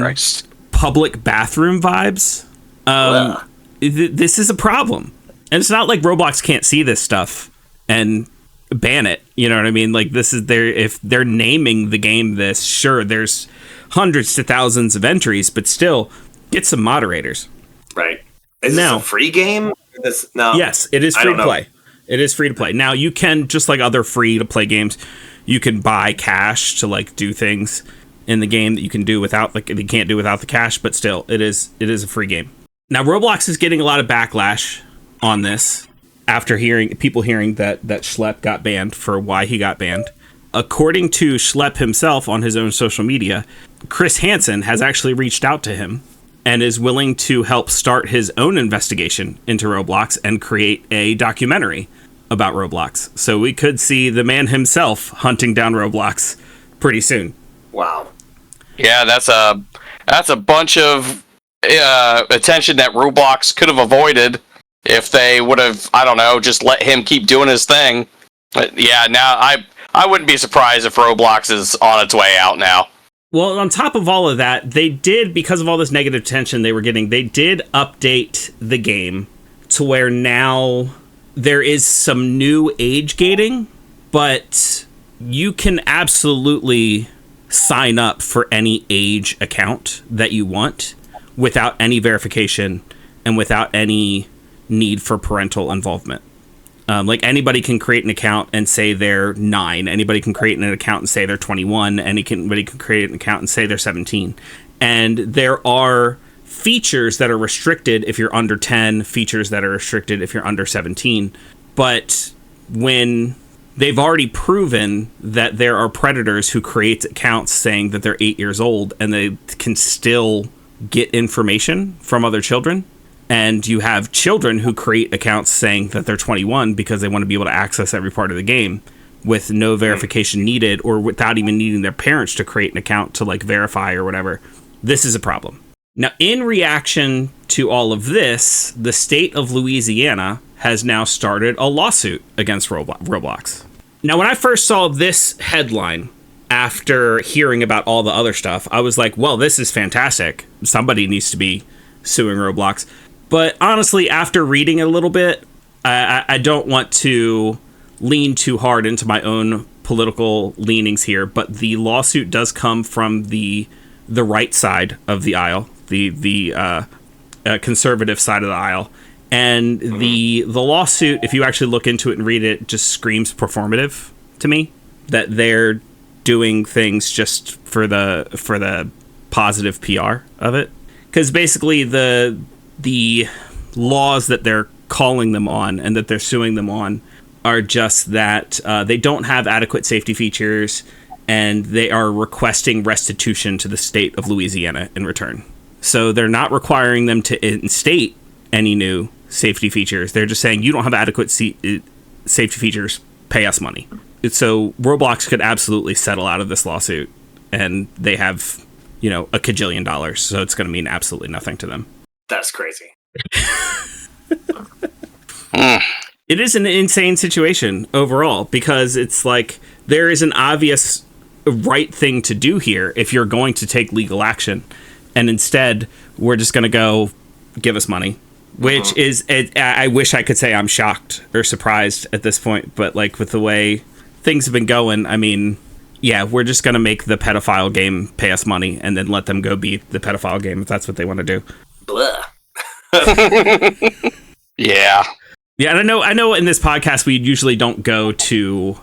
public bathroom vibes, this is a problem. And it's not like Roblox can't see this stuff and ban it. You know what I mean? Like, this is if they're naming the game this, sure, there's hundreds to thousands of entries, but still, get some moderators. Right. Is this a free game? No. Yes, it is free to play. It is free to play. Now, you can, just like other free to play games, you can buy cash to like do things in the game that you can do without, like, you can't do without the cash, but still, it is a free game. Now, Roblox is getting a lot of backlash on this after people hearing that Schlepp got banned for why he got banned. According to Schlepp himself on his own social media, Chris Hansen has actually reached out to him and is willing to help start his own investigation into Roblox and create a documentary about Roblox. So we could see the man himself hunting down Roblox pretty soon. Wow. Yeah, that's a bunch of attention that Roblox could have avoided if they would have, I don't know, just let him keep doing his thing. But yeah, now I wouldn't be surprised if Roblox is on its way out now. Well, on top of all of that, they did, because of all this negative attention they were getting, they did update the game to where now there is some new age gating, but you can absolutely sign up for any age account that you want without any verification and without any need for parental involvement. Like, anybody can create an account and say they're 9. Anybody can create an account and say they're 21. Anybody can create an account and say they're 17. And there are features that are restricted if you're under 10, features that are restricted if you're under 17. But when they've already proven that there are predators who create accounts saying that they're 8 years old and they can still get information from other children, and you have children who create accounts saying that they're 21 because they want to be able to access every part of the game with no verification needed, or without even needing their parents to create an account to like verify or whatever. This is a problem. Now, in reaction to all of this, the state of Louisiana has now started a lawsuit against Roblox. Now, when I first saw this headline after hearing about all the other stuff, I was like, well, this is fantastic. Somebody needs to be suing Roblox. But honestly, after reading it a little bit, I don't want to lean too hard into my own political leanings here, but the lawsuit does come from the right side of the aisle, the conservative side of the aisle. And the lawsuit, if you actually look into it and read it, just screams performative to me, that they're doing things just for the positive PR of it. Because basically the laws that they're calling them on and that they're suing them on are just that they don't have adequate safety features, and they are requesting restitution to the state of Louisiana in return. So they're not requiring them to instate any new safety features. They're just saying you don't have adequate safety features, pay us money. So Roblox could absolutely settle out of this lawsuit, and they have, a kajillion dollars, so it's going to mean absolutely nothing to them. That's crazy. It is an insane situation overall, because it's like there is an obvious right thing to do here if you're going to take legal action, and instead we're just going to go give us money, which is, I wish I could say I'm shocked or surprised at this point, but like with the way things have been going, I mean, yeah, we're just going to make the pedophile game pay us money and then let them go beat the pedophile game if that's what they want to do. Blah. Yeah. Yeah, and I know in this podcast we usually don't go to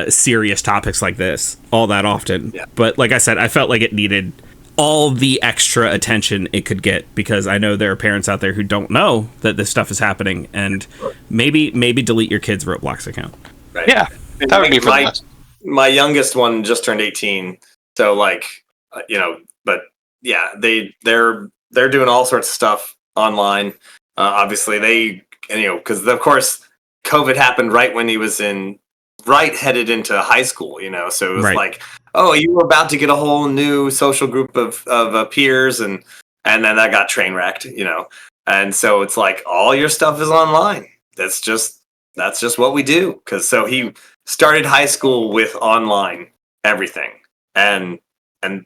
serious topics like this all that often. Yeah. But like I said, I felt like it needed all the extra attention it could get, because I know there are parents out there who don't know that this stuff is happening, and maybe delete your kid's Roblox account. Right. Yeah, that would be for my youngest one just turned 18, so like, but yeah, they're doing all sorts of stuff online. Obviously, because of course COVID happened right when he was headed into high school, so it was like, oh, you were about to get a whole new social group of peers, and then that got train wrecked, and so it's like all your stuff is online. That's just what we do. So he started high school with online everything, and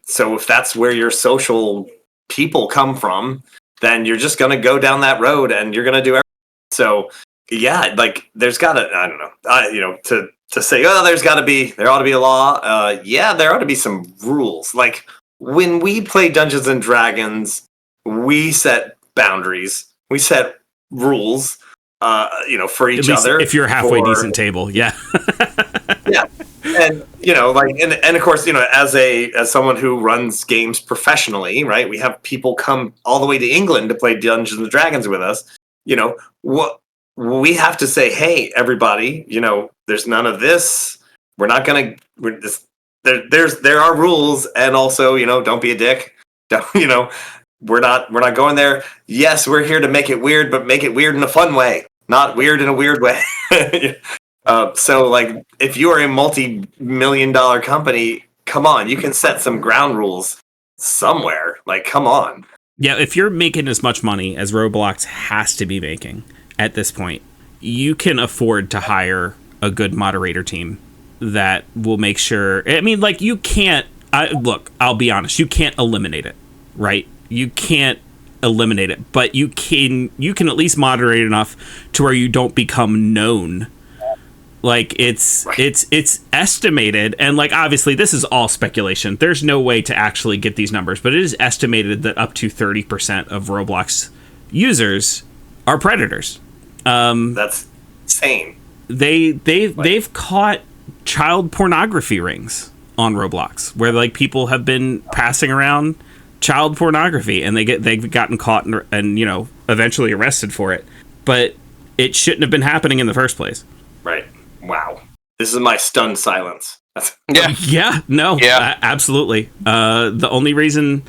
so if that's where your social people come from, then you're just gonna go down that road and you're gonna do everything. So yeah, like there's gotta, I don't know, to say, oh, there ought to be a law. Yeah, there ought to be some rules. Like when we play Dungeons and Dragons, we set boundaries, we set rules, for each other. If you're a halfway decent table, yeah. Yeah. And and of course, as someone who runs games professionally, right? We have people come all the way to England to play Dungeons and Dragons with us. What we have to say, hey, everybody, there's none of this. We're not gonna. There are rules, and also, don't be a dick. We're not going there. Yes, we're here to make it weird, but make it weird in a fun way, not weird in a weird way. So, like, if you are a multi-million-dollar company, come on, you can set some ground rules somewhere. Like, come on. Yeah, if you're making as much money as Roblox has to be making at this point, you can afford to hire a good moderator team that will make sure. I mean, like, you can't. Look, I'll be honest. You can't eliminate it, right? You can't eliminate it, but you can at least moderate enough to where you don't become known. Like it's estimated, and like obviously this is all speculation. There's no way to actually get these numbers, but it is estimated that up to 30% of Roblox users are predators. That's insane. They've caught child pornography rings on Roblox where like people have been passing around child pornography, and they've gotten caught and eventually arrested for it. But it shouldn't have been happening in the first place. Right. Wow. This is my stunned silence. Absolutely. The only reason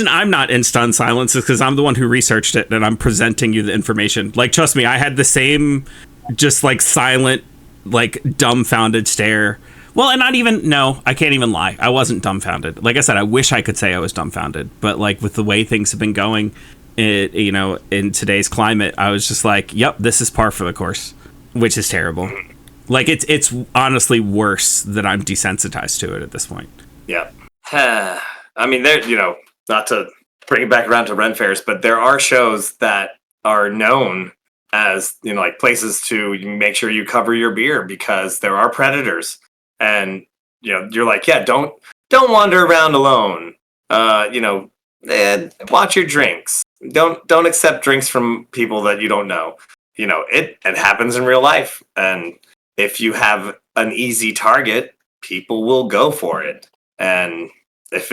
I'm not in stunned silence is because I'm the one who researched it and I'm presenting you the information. Like, trust me, I had the same just like silent, like dumbfounded stare. Well, and I can't even lie. I wasn't dumbfounded. Like I said, I wish I could say I was dumbfounded, but like with the way things have been going, in today's climate, I was just like, yep, this is par for the course, which is terrible. Like it's honestly worse that I'm desensitized to it at this point. Yeah. I mean, there, not to bring it back around to Ren Fairs, but there are shows that are known as, like places to make sure you cover your beer because there are predators. And, you're like, yeah, don't wander around alone. Watch your drinks. Don't accept drinks from people that you don't know. It happens in real life. And if you have an easy target, people will go for it. And if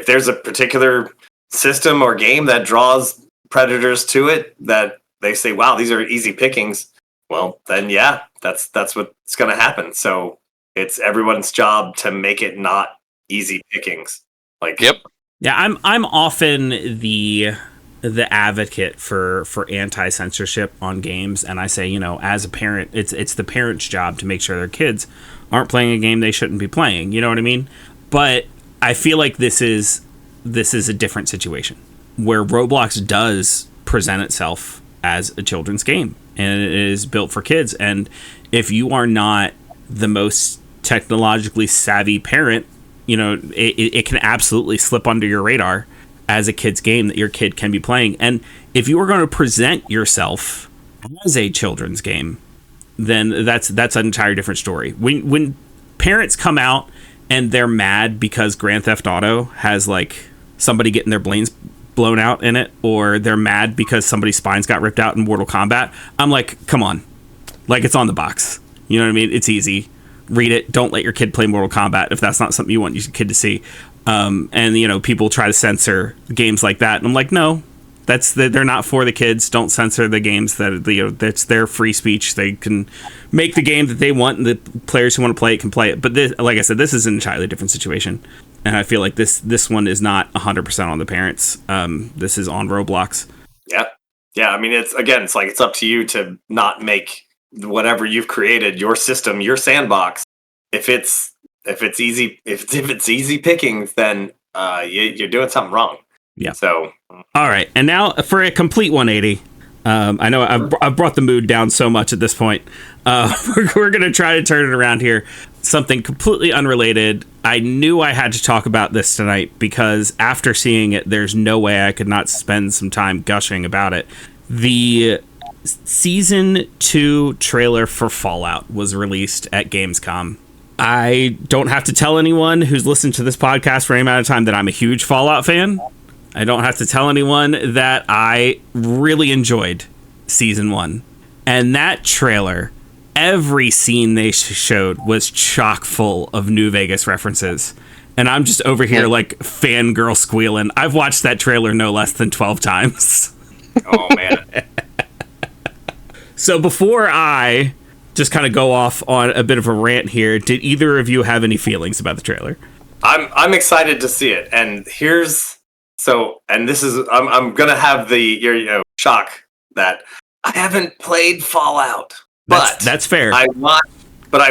there's a particular system or game that draws predators to it, that they say, wow, these are easy pickings, well, then yeah, that's what's going to happen. So it's everyone's job to make it not easy pickings. Like, yep. Yeah, I'm often the the advocate for anti-censorship on games, and I say, as a parent, it's the parent's job to make sure their kids aren't playing a game they shouldn't be playing. You know what I mean? But I feel like this is a different situation where Roblox does present itself as a children's game, and it is built for kids. And if you are not the most technologically savvy parent, it can absolutely slip under your radar as a kid's game that your kid can be playing. And if you are going to present yourself as a children's game, then that's an entirely different story. When parents come out and they're mad because Grand Theft Auto has like somebody getting their brains blown out in it, or they're mad because somebody's spines got ripped out in Mortal Kombat, I'm like, come on, like, it's on the box. You know what I mean? It's easy. Read it. Don't let your kid play Mortal Kombat if that's not something you want your kid to see. And people try to censor games like that, and I'm like, no, they're not for the kids. Don't censor the games that's their free speech. They can make the game that they want, and the players who want to play it can play it. But this, like I said, this is an entirely different situation, and I feel like this one is not 100% on the parents. This is on Roblox. Yeah. I mean, it's like it's up to you to not make whatever you've created, your system, your sandbox. If it's easy pickings, then you're doing something wrong. Yeah. So, all right, and now for a complete 180. I know I've brought the mood down so much at this point. We're going to try to turn it around here. Something completely unrelated. I knew I had to talk about this tonight because after seeing it, there's no way I could not spend some time gushing about it. The Season 2 trailer for Fallout was released at Gamescom. I don't have to tell anyone who's listened to this podcast for any amount of time that I'm a huge Fallout fan. I don't have to tell anyone that I really enjoyed Season 1. And that trailer, every scene they showed was chock full of New Vegas references. And I'm just over here like fangirl squealing. I've watched that trailer no less than 12 times. Oh, man. So before I just kind of go off on a bit of a rant here, did either of you have any feelings about the trailer? I'm excited to see it, and I'm gonna have the shock that I haven't played Fallout, but that's fair. I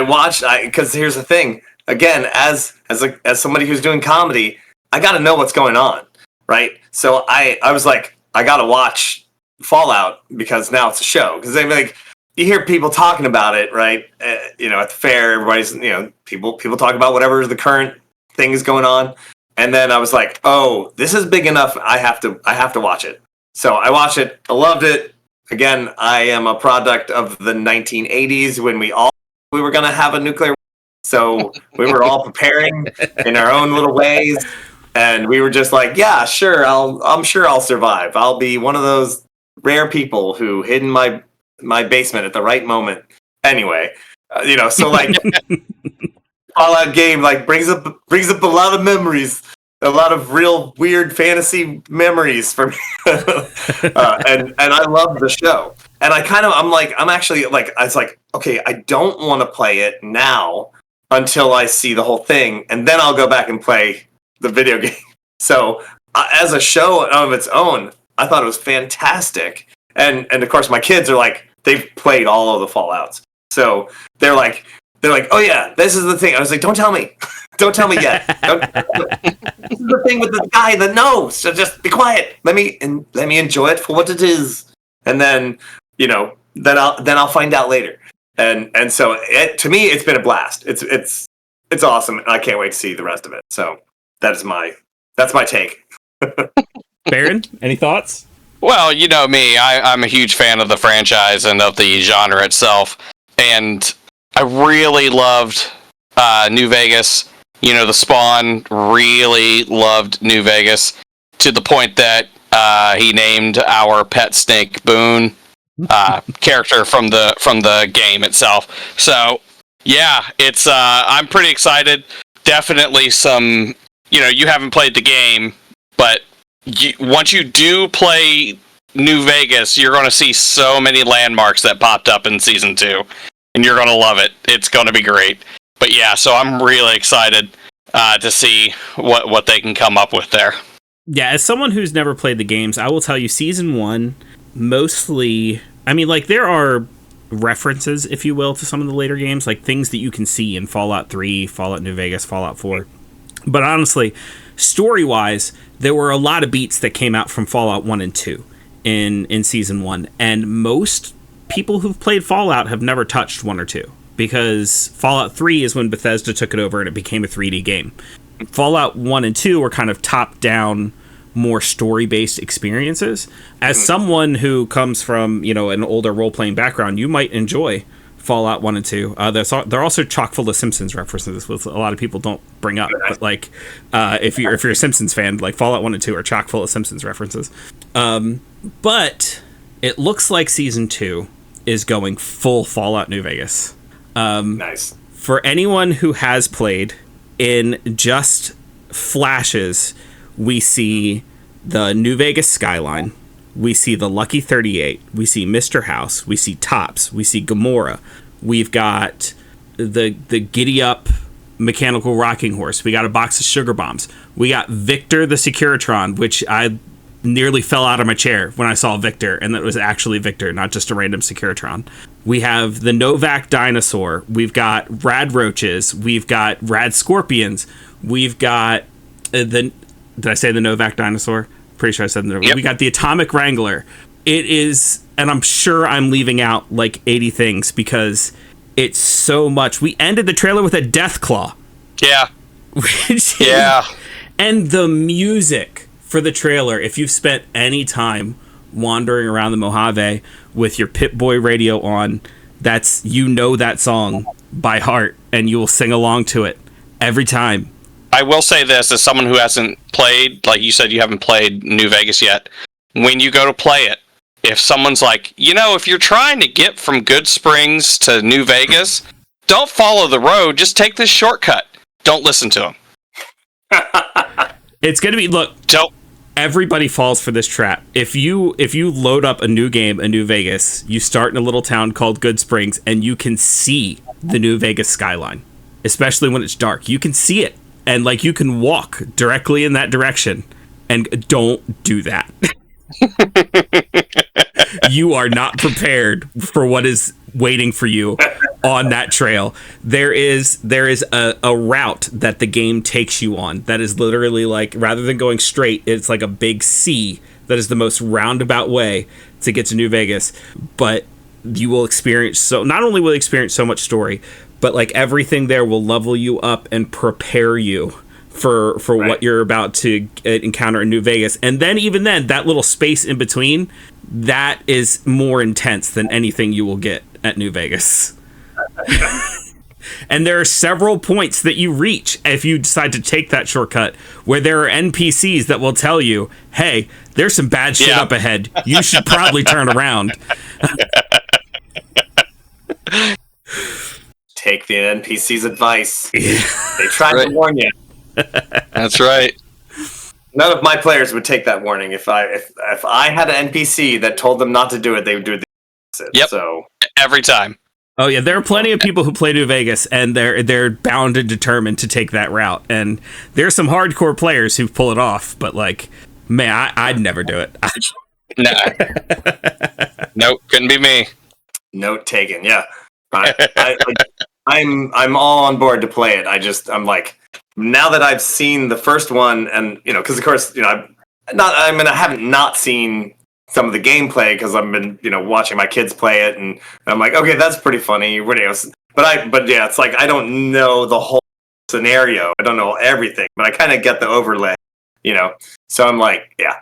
watched because here's the thing. Again, as somebody who's doing comedy, I got to know what's going on, right? So I was like, I got to watch Fallout because now it's a show. Because you hear people talking about it, right? At the fair, everybody's people talk about whatever the current thing is going on, and then I was like, oh, this is big enough. I have to watch it. So I watched it. I loved it. Again, I am a product of the 1980s when we were going to have a nuclear. So we were all preparing in our own little ways, and we were just like, yeah, sure, I'm sure I'll survive. I'll be one of those rare people who hid in my basement at the right moment. Anyway, so like Fallout game like brings up a lot of memories, a lot of real weird fantasy memories for me. and I love the show. And I'm actually like, I was like, okay, I don't want to play it now until I see the whole thing, and then I'll go back and play the video game. So as a show of its own, I thought it was fantastic. And of course my kids are like, they've played all of the Fallouts. So they're like, oh yeah, this is the thing. I was like, don't tell me. Don't tell me yet. This is the thing with the guy that knows. So just be quiet. Let me enjoy it for what it is. And then, then I'll find out later. And so to me, it's been a blast. It's awesome. And I can't wait to see the rest of it. So that's my take. Baron, any thoughts? Well, you know me, I'm a huge fan of the franchise and of the genre itself, and I really loved New Vegas. The Spawn really loved New Vegas to the point that he named our pet snake Boone, character from the game itself. So yeah, it's I'm pretty excited. Definitely some, you haven't played the game, but once you do play New Vegas, you're going to see so many landmarks that popped up in Season 2, and you're going to love it. It's going to be great. But yeah, so I'm really excited to see what they can come up with there. Yeah, as someone who's never played the games, I will tell you season 1 mostly, I mean, like, there are references, if you will, to some of the later games, like things that you can see in Fallout 3, Fallout New Vegas, Fallout 4. But honestly, story-wise, there were a lot of beats that came out from Fallout 1 and 2 in season 1, and most people who've played Fallout have never touched 1 or 2, because Fallout 3 is when Bethesda took it over and it became a 3D game. Fallout 1 and 2 were kind of top-down, more story-based experiences. As someone who comes from, you know, an older role-playing background, you might enjoy Fallout 1 and 2. They're also chock full of Simpsons references, which a lot of people don't bring up. But, like, if you're a Simpsons fan, like, Fallout 1 and 2 are chock full of Simpsons references. But it looks like Season 2 is going full Fallout New Vegas. Nice. For anyone who has played, in just flashes, we see the New Vegas skyline, we see the Lucky 38, we see Mr. House, we see Tops, we see Gamora, we've got the Giddy Up mechanical rocking horse, we got a box of sugar bombs, we got Victor the Securitron, which I nearly fell out of my chair when I saw Victor, and that was actually Victor, not just a random Securitron. We have the Novak dinosaur. We've got rad roaches. We've got rad scorpions. We've got did I say the Novak dinosaur? Pretty sure I said the Novak. Yep. We got the Atomic Wrangler. It is, and I'm sure I'm leaving out like 80 things because it's so much. We ended the trailer with a Death Claw. Yeah. And the music for the trailer, if you've spent any time wandering around the Mojave with your Pip-Boy radio on, that's, you know, that song by heart, and you will sing along to it every time. I will say this, as someone who hasn't played, like you said, you haven't played New Vegas yet. When you go to play it, if someone's like, you know, if you're trying to get from Good Springs to New Vegas, don't follow the road, just take this shortcut. Don't listen to them. It's going to be, look, everybody falls for this trap. If you load up a new game, a New Vegas, you start in a little town called Good Springs, and you can see the New Vegas skyline, especially when it's dark. You can see it, and like you can walk directly in that direction. And don't do that. You are not prepared for what is waiting for you on that trail. There is a route that the game takes you on that is literally like, rather than going straight, it's like a big C that is the most roundabout way to get to New Vegas. But you will experience, not only will you experience so much story, but like everything there will level you up and prepare you for right. What you're about to encounter in New Vegas. And then even then, that little space in between, that is more intense than anything you will get at New Vegas. And there are several points that you reach if you decide to take that shortcut where there are NPCs that will tell you, hey, there's some bad shit up ahead. You should probably turn around. Take the NPC's advice. They tried to warn you. That's right. None of my players would take that warning. If I had an NPC that told them not to do it, they would do the opposite. Yep. So every time. Oh yeah, there are plenty of people who play New Vegas, and they're bound and determined to take that route. And there's some hardcore players who pull it off, but like, man, I'd never do it. Nah. Nope, couldn't be me. Note taken. Yeah, I'm all on board to play it. I'm like, now that I've seen the first one, and you know, because of course, you know, I haven't not seen some of the gameplay because I've been, you know, watching my kids play it, and I'm like, okay, that's pretty funny. But yeah, it's like I don't know the whole scenario. I don't know everything, but I kind of get the overlay, you know. So I'm like, yeah,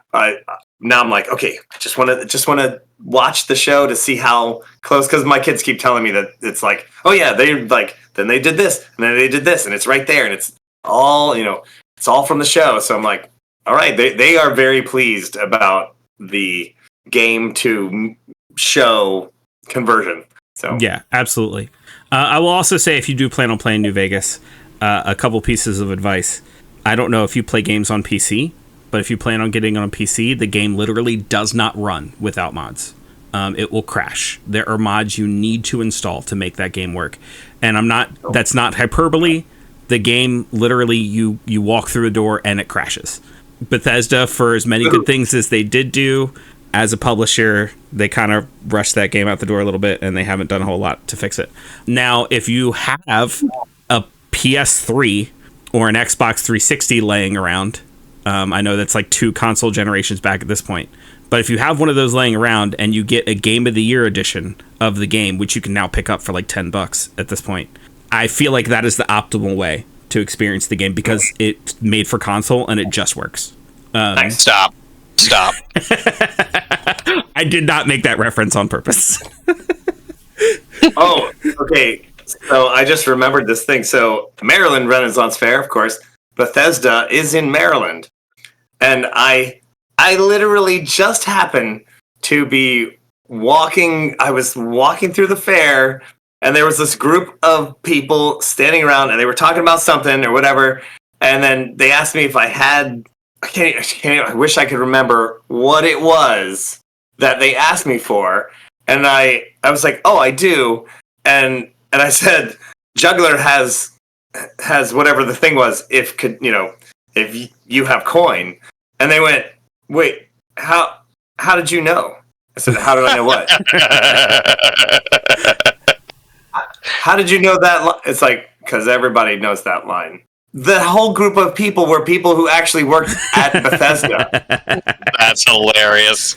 now I'm like, okay, I just want to watch the show to see how close, because my kids keep telling me that it's like, oh yeah, they like, then they did this, and then they did this, and it's right there, and it's all, you know, it's all from the show. So I'm like, all right, they are very pleased about the game to show conversion. So yeah, absolutely. I will also say, if you do plan on playing New Vegas, a couple pieces of advice. I don't know if you play games on PC, but if you plan on getting on a PC, the game literally does not run without mods. It will crash. There are mods you need to install to make that game work. And that's not hyperbole. The game, literally, you walk through a door and it crashes. Bethesda, for as many good things as they did do as a publisher, they kind of rushed that game out the door a little bit, and they haven't done a whole lot to fix it. Now, if you have a PS3 or an Xbox 360 laying around, I know that's like 2 console generations back at this point, but if you have one of those laying around and you get a Game of the Year edition of the game, which you can now pick up for like $10 at this point, I feel like that is the optimal way to experience the game because it's made for console and it just works. Stop. I did not make that reference on purpose. Oh, okay. So I just remembered this thing. So Maryland Renaissance Fair, of course, Bethesda is in Maryland. And I literally just happened to be I was walking through the fair, and there was this group of people standing around, and they were talking about something or whatever. And then they asked me if I had, I wish I could remember what it was that they asked me for. And I was like, oh, I do. And I said, Juggler has whatever the thing was, if you have coin. And they went, wait, how did you know? I said, how did I know what? How did you know that? It's like, because everybody knows that line. The whole group of people were people who actually worked at Bethesda. That's hilarious.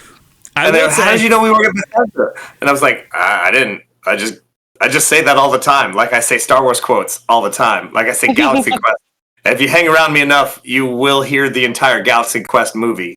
How did you know we work at Bethesda? And I was like, I didn't. I just say that all the time. Like I say Star Wars quotes all the time. Like I say Galaxy Quest. If you hang around me enough, you will hear the entire Galaxy Quest movie.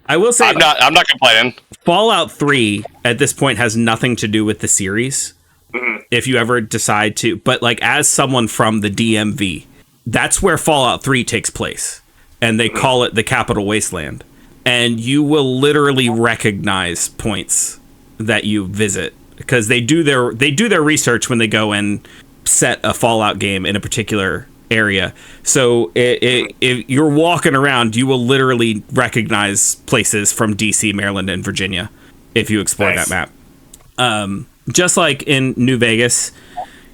I will say I'm not complaining. Fallout 3 at this point has nothing to do with the series. Mm-hmm. If you ever decide to, but like as someone from the DMV, that's where Fallout 3 takes place, and they call it the Capital Wasteland. And you will literally recognize points that you visit because they do their research when they go and set a Fallout game in a particular area. So if you're walking around, you will literally recognize places from DC, Maryland, and Virginia if you explore that map. Just like in New Vegas,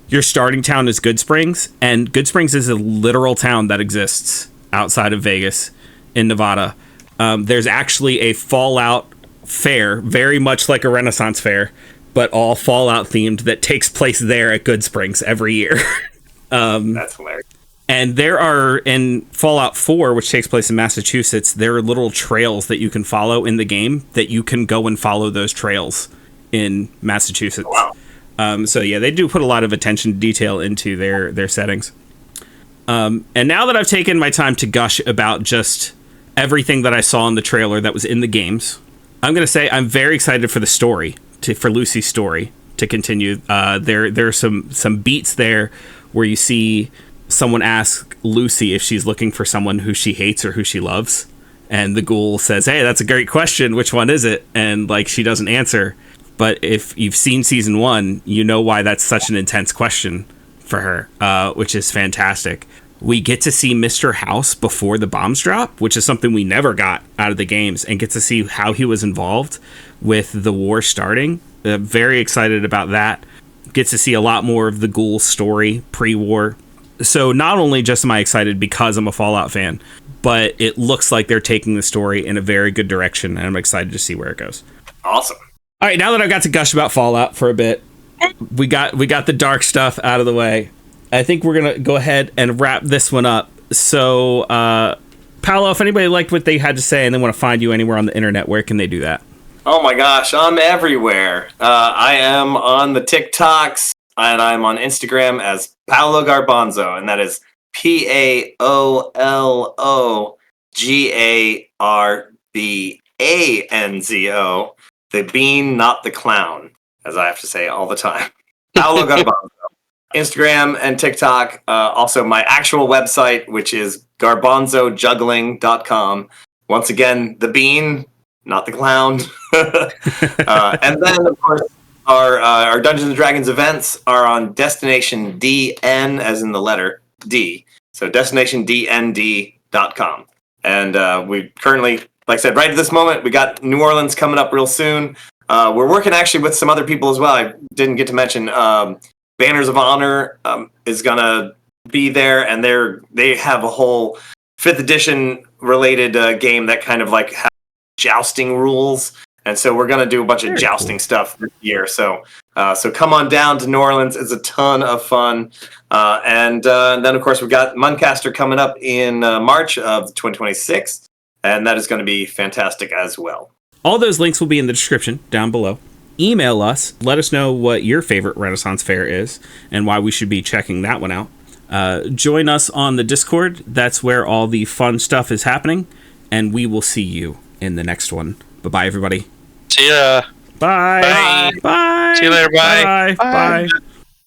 your starting town is Good Springs, and Good Springs is a literal town that exists outside of Vegas in Nevada. There's actually a Fallout fair, very much like a Renaissance fair, but all Fallout themed, that takes place there at Good Springs every year. That's hilarious. And there are, in Fallout 4, which takes place in Massachusetts, there are little trails that you can follow in the game that you can go and follow those trails in Massachusetts. Wow. So yeah, they do put a lot of attention to detail into their settings. And now that I've taken my time to gush about just everything that I saw in the trailer that was in the games, I'm going to say I'm very excited for the story, for Lucy's story to continue. There are some beats there where you see someone ask Lucy if she's looking for someone who she hates or who she loves, and the ghoul says, "Hey, that's a great question. Which one is it?" And like she doesn't answer. But if you've seen season 1, you know why that's such an intense question for her, which is fantastic. We get to see Mr. House before the bombs drop, which is something we never got out of the games, and get to see how he was involved with the war starting. Very excited about that. Gets to see a lot more of the ghoul story pre-war. So not only just am I excited because I'm a Fallout fan, but it looks like they're taking the story in a very good direction, and I'm excited to see where it goes. Awesome. All right, now that I've got to gush about Fallout for a bit, we got the dark stuff out of the way. I think we're going to go ahead and wrap this one up. So, Paolo, if anybody liked what they had to say and they want to find you anywhere on the internet, where can they do that? Oh my gosh, I'm everywhere. I am on the TikToks, and I'm on Instagram as Paolo Garbanzo, and that is PaoloGarbanzo. The bean, not the clown, as I have to say all the time. Paolo Garbanzo. Instagram and TikTok. Also, my actual website, which is garbanzojuggling.com. Once again, the bean, not the clown. And then, of course, our Dungeons & Dragons events are on Destination DN, as in the letter D. So destinationdnd.com. And we currently, like I said, right at this moment, we got New Orleans coming up real soon. We're working actually with some other people as well. I didn't get to mention Banners of Honor is going to be there, and they have a whole 5th edition related game that kind of like has jousting rules. And so we're going to do a bunch of jousting stuff this year. So come on down to New Orleans. It's a ton of fun. And then, of course, we've got Muncaster coming up in March of 2026. And that is going to be fantastic as well. All those links will be in the description down below. Email us. Let us know what your favorite Renaissance Fair is and why we should be checking that one out. Join us on the Discord. That's where all the fun stuff is happening. And we will see you in the next one. Bye-bye, everybody. See ya. Bye. Bye. Bye. See you later. Bye. Bye. Bye.